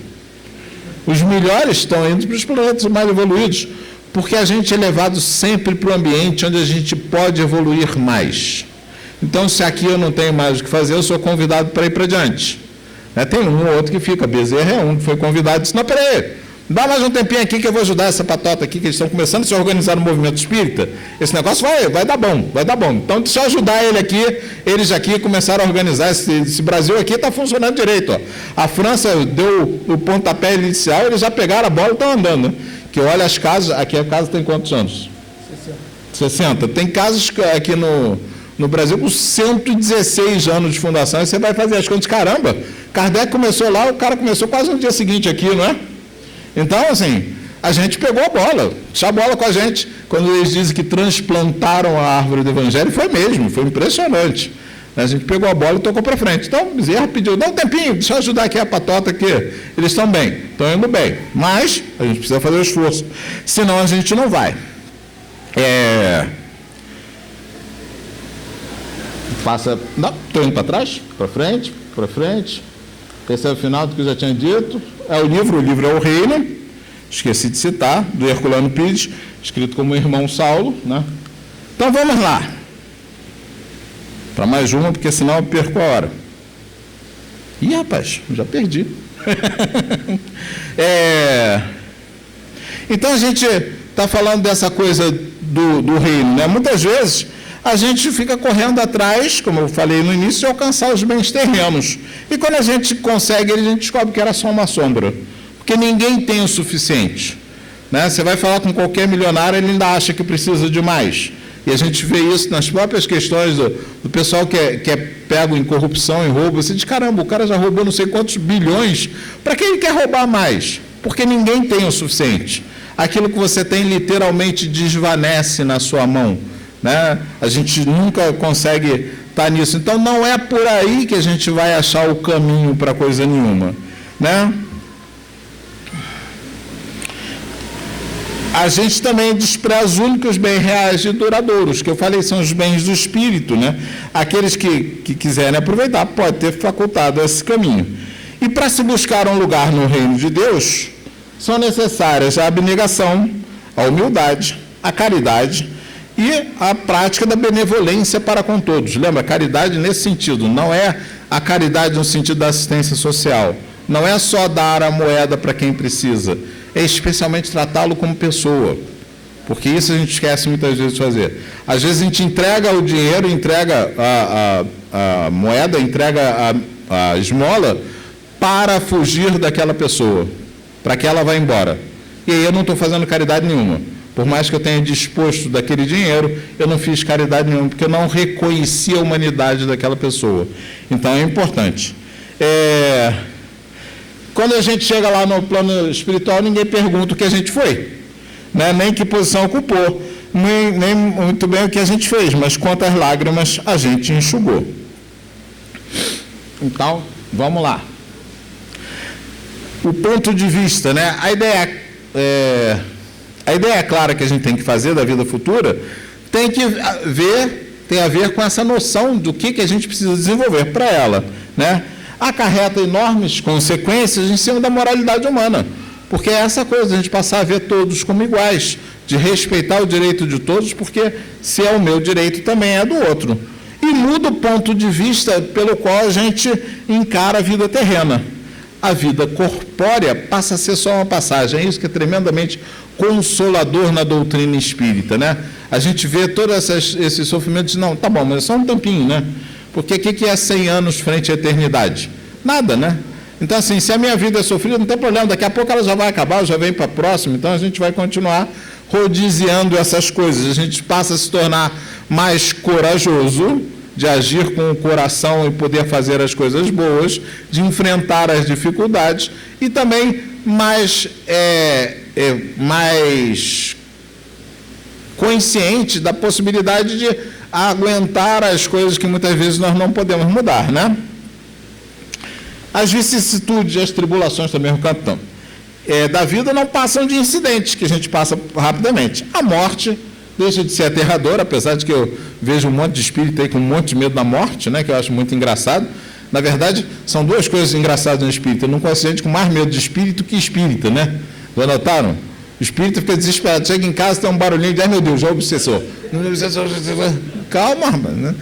Os melhores estão indo para os planetas mais evoluídos, porque a gente é levado sempre para o ambiente onde a gente pode evoluir mais. Então, se aqui eu não tenho mais o que fazer, eu sou convidado para ir para diante. Né? Tem um ou outro que fica, Bezerra é um que foi convidado e disse, não, peraí, dá mais um tempinho aqui que eu vou ajudar essa patota aqui, que eles estão começando a se organizar no movimento espírita, esse negócio vai dar bom, vai dar bom. Então, deixa eu ajudar eles aqui começaram a organizar, esse Brasil aqui está funcionando direito. Ó. A França deu o pontapé inicial, eles já pegaram a bola e estão andando. Né? Que olha as casas, aqui a casa tem quantos anos? 60. Tem casas aqui no Brasil com 116 anos de fundação, e você vai fazer as contas, caramba, Kardec começou lá, o cara começou quase no dia seguinte aqui, não é? Então, assim, a gente pegou a bola, deixou a bola com a gente. Quando eles dizem que transplantaram a árvore do Evangelho, foi mesmo, foi impressionante. A gente pegou a bola e tocou para frente. Então, Bezerra pediu, dá um tempinho, deixa eu ajudar aqui a patota aqui. Eles estão bem, estão indo bem. Mas a gente precisa fazer o esforço, senão a gente não vai. Passa, não, estou indo para trás, para frente. Esse é o final do que eu já tinha dito. É o livro é o Reino, esqueci de citar, do Herculano Pires, escrito como irmão Saulo, né? Então vamos lá. Para mais uma, porque senão eu perco a hora. Ih, rapaz, já perdi. Então a gente está falando dessa coisa do reino, né? Muitas vezes a gente fica correndo atrás, como eu falei no início, de alcançar os bens terrenos. E quando a gente consegue, a gente descobre que era só uma sombra. Porque ninguém tem o suficiente. Né? Você vai falar com qualquer milionário, ele ainda acha que precisa de mais. E a gente vê isso nas próprias questões do pessoal que é pego em corrupção, em roubo. Você diz, caramba, o cara já roubou não sei quantos bilhões. Para que ele quer roubar mais? Porque ninguém tem o suficiente. Aquilo que você tem literalmente desvanece na sua mão. Né? A gente nunca consegue estar nisso. Então, não é por aí que a gente vai achar o caminho para coisa nenhuma. Né? A gente também despreza os únicos bens reais e duradouros, que eu falei, são os bens do espírito. Né? Aqueles que quiserem aproveitar, pode ter facultado esse caminho. E para se buscar um lugar no reino de Deus, são necessárias a abnegação, a humildade, a caridade e a prática da benevolência para com todos. Lembra, caridade nesse sentido, não é a caridade no sentido da assistência social, não é só dar a moeda para quem precisa, é especialmente tratá-lo como pessoa, porque isso a gente esquece muitas vezes de fazer. Às vezes a gente entrega o dinheiro, entrega a moeda, entrega a esmola para fugir daquela pessoa, para que ela vá embora. E aí eu não estou fazendo caridade nenhuma. Por mais que eu tenha disposto daquele dinheiro, eu não fiz caridade nenhuma, porque eu não reconheci a humanidade daquela pessoa. Então é importante. Quando a gente chega lá no plano espiritual, ninguém pergunta o que a gente foi, né? Nem que posição ocupou, nem muito bem o que a gente fez, mas quantas lágrimas a gente enxugou. Então, vamos lá. O ponto de vista, né? A ideia clara que a gente tem que fazer da vida futura tem a ver com essa noção do que a gente precisa desenvolver para ela, né? Acarreta enormes consequências em cima da moralidade humana, porque é essa coisa, a gente passar a ver todos como iguais, de respeitar o direito de todos, porque se é o meu direito, também é do outro. E muda o ponto de vista pelo qual a gente encara a vida terrena. A vida corpórea passa a ser só uma passagem. É isso que é tremendamente consolador na doutrina espírita, né? A gente vê todos esses sofrimentos, não, tá bom, mas é só um tampinho, né? Porque o que é 100 anos frente à eternidade? Nada, né? Então, assim, se a minha vida é sofrida, não tem problema, daqui a pouco ela já vai acabar, já vem para a próxima, então a gente vai continuar rodiziando essas coisas. A gente passa a se tornar mais corajoso, de agir com o coração e poder fazer as coisas boas, de enfrentar as dificuldades e também mais consciente da possibilidade de aguentar as coisas que muitas vezes nós não podemos mudar, né? As vicissitudes, as tribulações também, Cantão, da vida não passam de incidentes que a gente passa rapidamente. A morte deixa de ser aterrador, apesar de que eu vejo um monte de espírito aí com um monte de medo da morte, né, que eu acho muito engraçado. Na verdade, são duas coisas engraçadas no espírito. Eu não conheço gente com mais medo de espírito que espírita, né? Já notaram? O espírito fica desesperado. Chega em casa, tem um barulhinho de, ai meu Deus, já é obsessor. Calma, rapaz, né?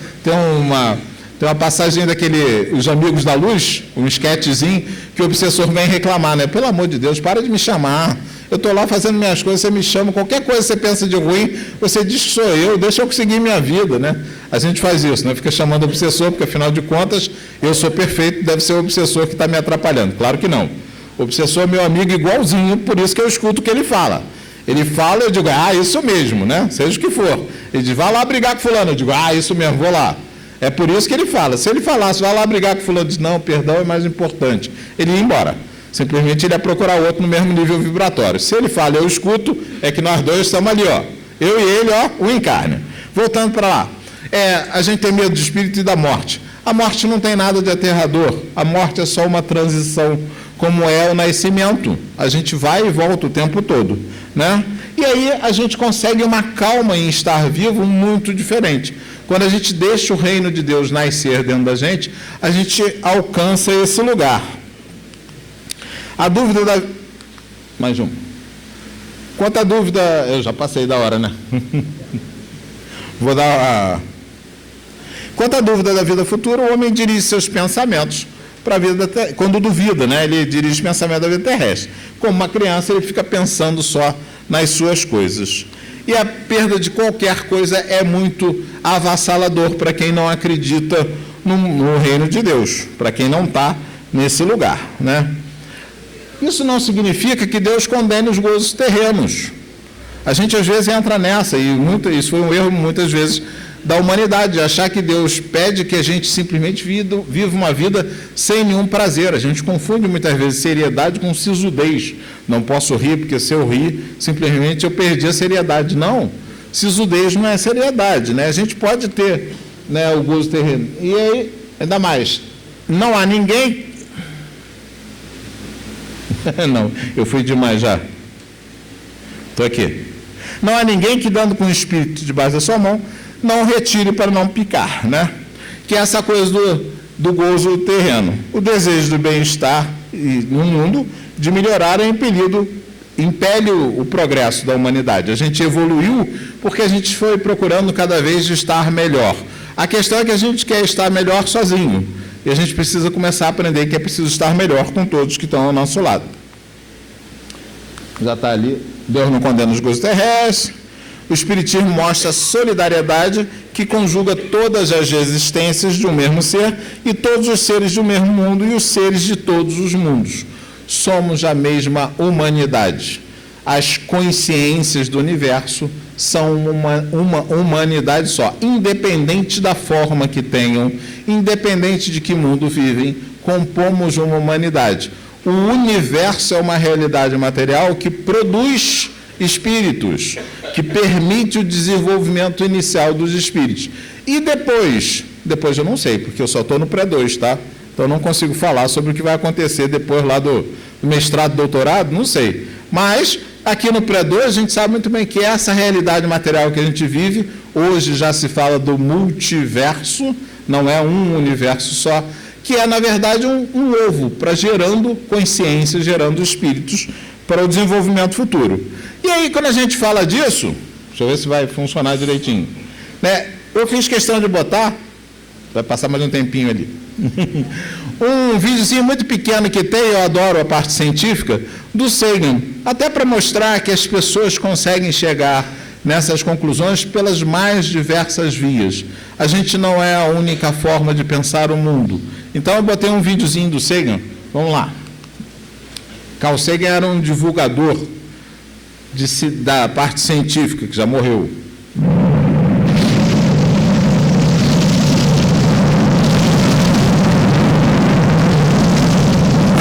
Tem uma passagem daquele Os Amigos da Luz, um esquetezinho, que o obsessor vem reclamar, né? Pelo amor de Deus, para de me chamar. Eu estou lá fazendo minhas coisas, você me chama. Qualquer coisa que você pensa de ruim, você diz que sou eu, deixa eu conseguir minha vida, né? A gente faz isso, né? Fica chamando o obsessor, porque afinal de contas, eu sou perfeito, deve ser o obsessor que está me atrapalhando. Claro que não. O obsessor é meu amigo igualzinho, por isso que eu escuto o que ele fala. Ele fala, eu digo, isso mesmo, né? Seja o que for. Ele diz, vai lá brigar com fulano. Eu digo, isso mesmo, vou lá. É por isso que ele fala. Se ele falasse, vai lá brigar com fulano, diz, não, perdão é mais importante. Ele ia embora. Simplesmente ele ia procurar outro no mesmo nível vibratório. Se ele fala, eu escuto, é que nós dois estamos ali, ó. Eu e ele, ó, o encarne. Voltando para lá. A gente tem medo do espírito e da morte. A morte não tem nada de aterrador. A morte é só uma transição, como é o nascimento. A gente vai e volta o tempo todo, né? E aí a gente consegue uma calma em estar vivo muito diferente. Quando a gente deixa o reino de Deus nascer dentro da gente, a gente alcança esse lugar. A dúvida da... Mais um. Quanto à dúvida... Eu já passei da hora, né? Vou dar... Quanto à dúvida da vida futura, o homem dirige seus pensamentos para a vida... Quando duvida, né? Ele dirige o pensamento da vida terrestre. Como uma criança, ele fica pensando só nas suas coisas. E a perda de qualquer coisa é muito avassalador para quem não acredita no reino de Deus, para quem não está nesse lugar, né? Isso não significa que Deus condene os gozos terrenos. A gente às vezes entra nessa, e isso foi um erro muitas vezes da humanidade, achar que Deus pede que a gente simplesmente viva uma vida sem nenhum prazer. A gente confunde muitas vezes seriedade com sisudez. Não posso rir, porque se eu rir, simplesmente eu perdi a seriedade. Não, sisudez não é seriedade, né? A gente pode ter, né, o gozo terreno. E aí, ainda mais, não há ninguém... Não, eu fui demais já. Estou aqui. Não há ninguém que, dando com o espírito debaixo da sua mão, não retire para não picar, né? Que é essa coisa do gozo terreno. O desejo do bem-estar no mundo, de melhorar, impele o progresso da humanidade. A gente evoluiu porque a gente foi procurando cada vez estar melhor. A questão é que a gente quer estar melhor sozinho. E a gente precisa começar a aprender que é preciso estar melhor com todos que estão ao nosso lado. Já está ali. Deus não condena os gozos terrestres. O Espiritismo mostra a solidariedade que conjuga todas as existências de um mesmo ser e todos os seres do mesmo mundo e os seres de todos os mundos. Somos a mesma humanidade. As consciências do universo são uma humanidade só, independente da forma que tenham, independente de que mundo vivem, compomos uma humanidade. O universo é uma realidade material que produz espíritos, que permite o desenvolvimento inicial dos espíritos. E depois eu não sei, porque eu só estou no pré-2, tá? Então eu não consigo falar sobre o que vai acontecer depois lá do mestrado, doutorado, não sei. Mas aqui no pré-2 a gente sabe muito bem que essa realidade material que a gente vive, hoje já se fala do multiverso, não é um universo só, que é na verdade um ovo para gerando consciência, gerando espíritos para o desenvolvimento futuro. E aí, quando a gente fala disso, deixa eu ver se vai funcionar direitinho, né? Eu fiz questão de botar, vai passar mais um tempinho ali, um videozinho muito pequeno que tem, eu adoro a parte científica, do Sagan, até para mostrar que as pessoas conseguem chegar nessas conclusões pelas mais diversas vias. A gente não é a única forma de pensar o mundo. Então, eu botei um videozinho do Sagan, vamos lá. Carl Sagan era um divulgador da parte científica, que já morreu.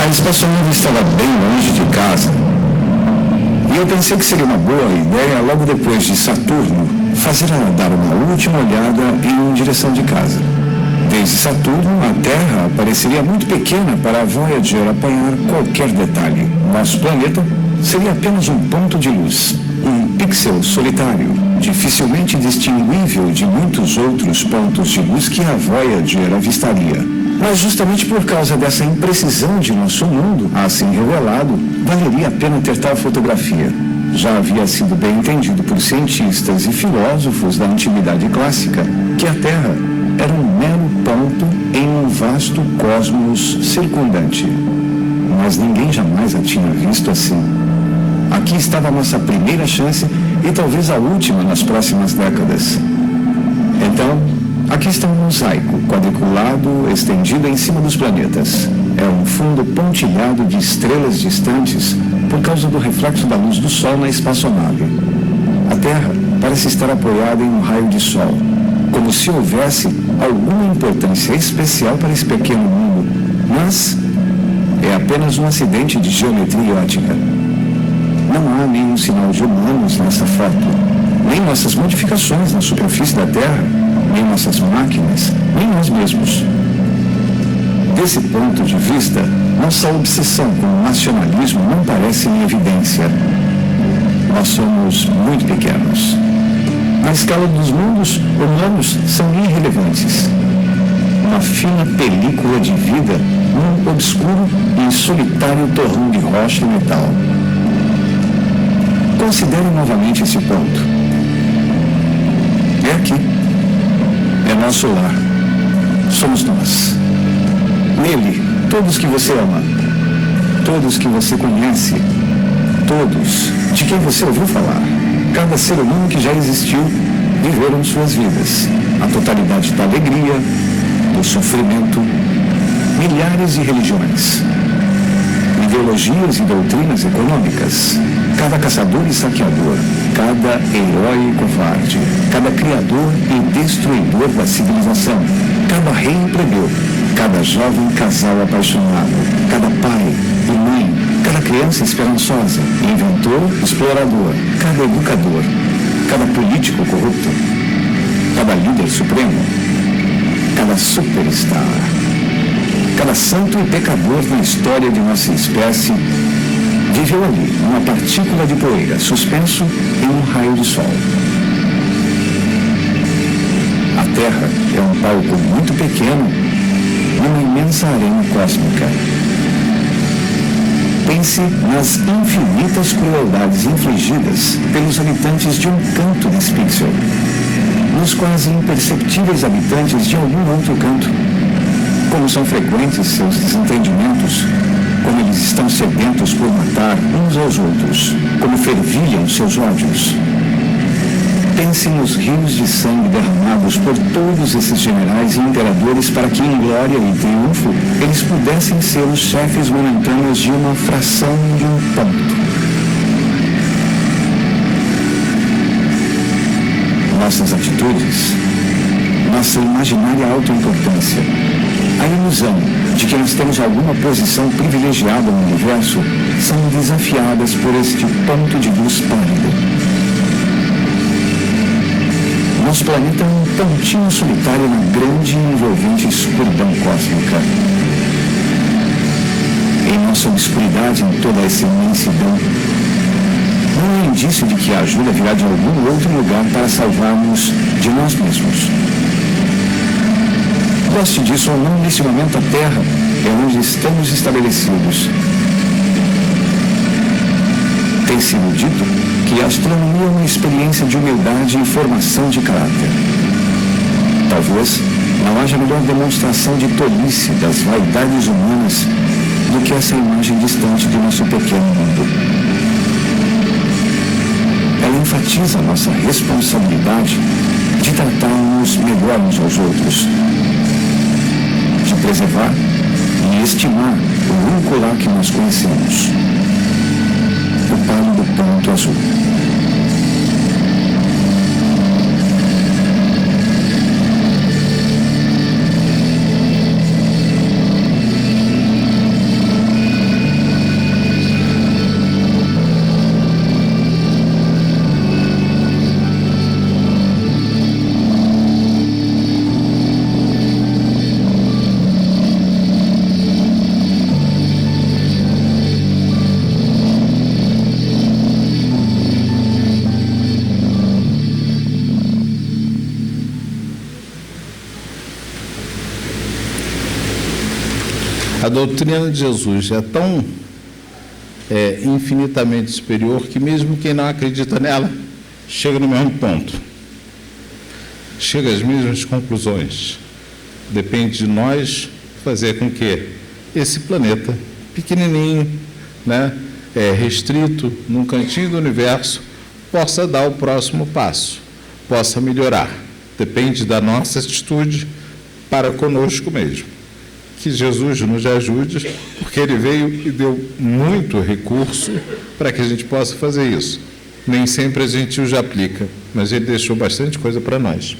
A espaçonave estava bem longe de casa. E eu pensei que seria uma boa ideia, logo depois de Saturno, fazer ela dar uma última olhada em direção de casa. Desde Saturno, a Terra pareceria muito pequena para a Voyager apanhar qualquer detalhe. Nosso planeta seria apenas um ponto de luz, um pixel solitário, dificilmente distinguível de muitos outros pontos de luz que a Voyager avistaria. Mas justamente por causa dessa imprecisão de nosso mundo, assim revelado, valeria a pena ter tal fotografia. Já havia sido bem entendido por cientistas e filósofos da antiguidade clássica que a Terra era um mero ponto em um vasto cosmos circundante. Mas ninguém jamais a tinha visto assim. Aqui estava a nossa primeira chance e talvez a última nas próximas décadas. Então, aqui está um mosaico quadriculado estendido em cima dos planetas. É um fundo pontilhado de estrelas distantes por causa do reflexo da luz do Sol na espaçonave. A Terra parece estar apoiada em um raio de Sol, como se houvesse alguma importância especial para esse pequeno mundo, mas é apenas um acidente de geometria ótica. Não há nenhum sinal de humanos nessa foto, nem nossas modificações na superfície da Terra, nem nossas máquinas, nem nós mesmos. Desse ponto de vista, nossa obsessão com o nacionalismo não parece em evidência. Nós somos muito pequenos. Na escala dos mundos, humanos são irrelevantes. Uma fina película de vida num obscuro e solitário torrão de rocha e metal. Considere novamente esse ponto. É aqui. É nosso lar. Somos nós. Nele, todos que você ama, todos que você conhece, todos de quem você ouviu falar, cada ser humano que já existiu, viveram suas vidas, a totalidade da alegria, do sofrimento, milhares de religiões, ideologias e doutrinas econômicas, cada caçador e saqueador, cada herói e covarde, cada criador e destruidor da civilização, cada rei e plebeu, cada jovem casal apaixonado, cada pai e mãe, cada criança esperançosa, inventor, explorador, cada educador, cada político corrupto, cada líder supremo, cada superstar, cada santo e pecador na história de nossa espécie viveu ali, numa partícula de poeira, suspenso em um raio de sol. A Terra é um palco muito pequeno numa imensa arena cósmica. Pense nas infinitas crueldades infligidas pelos habitantes de um canto desse pixel, nos quase imperceptíveis habitantes de algum outro canto. Como são frequentes seus desentendimentos, como eles estão sedentos por matar uns aos outros, como fervilham seus ódios. Pense nos rios de sangue derramados por todos esses generais e imperadores para que, em glória e triunfo, eles pudessem ser os chefes momentâneos de uma fração de um ponto. Nossas atitudes, nossa imaginária autoimportância, a ilusão de que nós temos alguma posição privilegiada no universo são desafiadas por este ponto de luz pálido. Nosso planeta é um pontinho solitário na grande e envolvente escuridão cósmica. Em nossa obscuridade, em toda essa imensidão, não há indício de que a ajuda virá de algum outro lugar para salvar-nos de nós mesmos. Goste disso ou não, nesse momento a Terra é onde estamos estabelecidos. Tem sido dito que a astronomia é uma experiência de humildade e formação de caráter. Talvez não haja melhor demonstração de tolice das vaidades humanas do que essa imagem distante de nosso pequeno mundo. Ela enfatiza a nossa responsabilidade de tratar-nos melhor uns aos outros, de preservar e estimar o único lar que nós conhecemos, o pálido ponto azul. A doutrina de Jesus é tão infinitamente superior que mesmo quem não acredita nela chega no mesmo ponto, chega às mesmas conclusões. Depende de nós fazer com que esse planeta pequenininho, né, restrito num cantinho do universo, possa dar o próximo passo, possa melhorar. Depende da nossa atitude para conosco mesmo. Que Jesus nos ajude, porque Ele veio e deu muito recurso para que a gente possa fazer isso. Nem sempre a gente os aplica, mas Ele deixou bastante coisa para nós.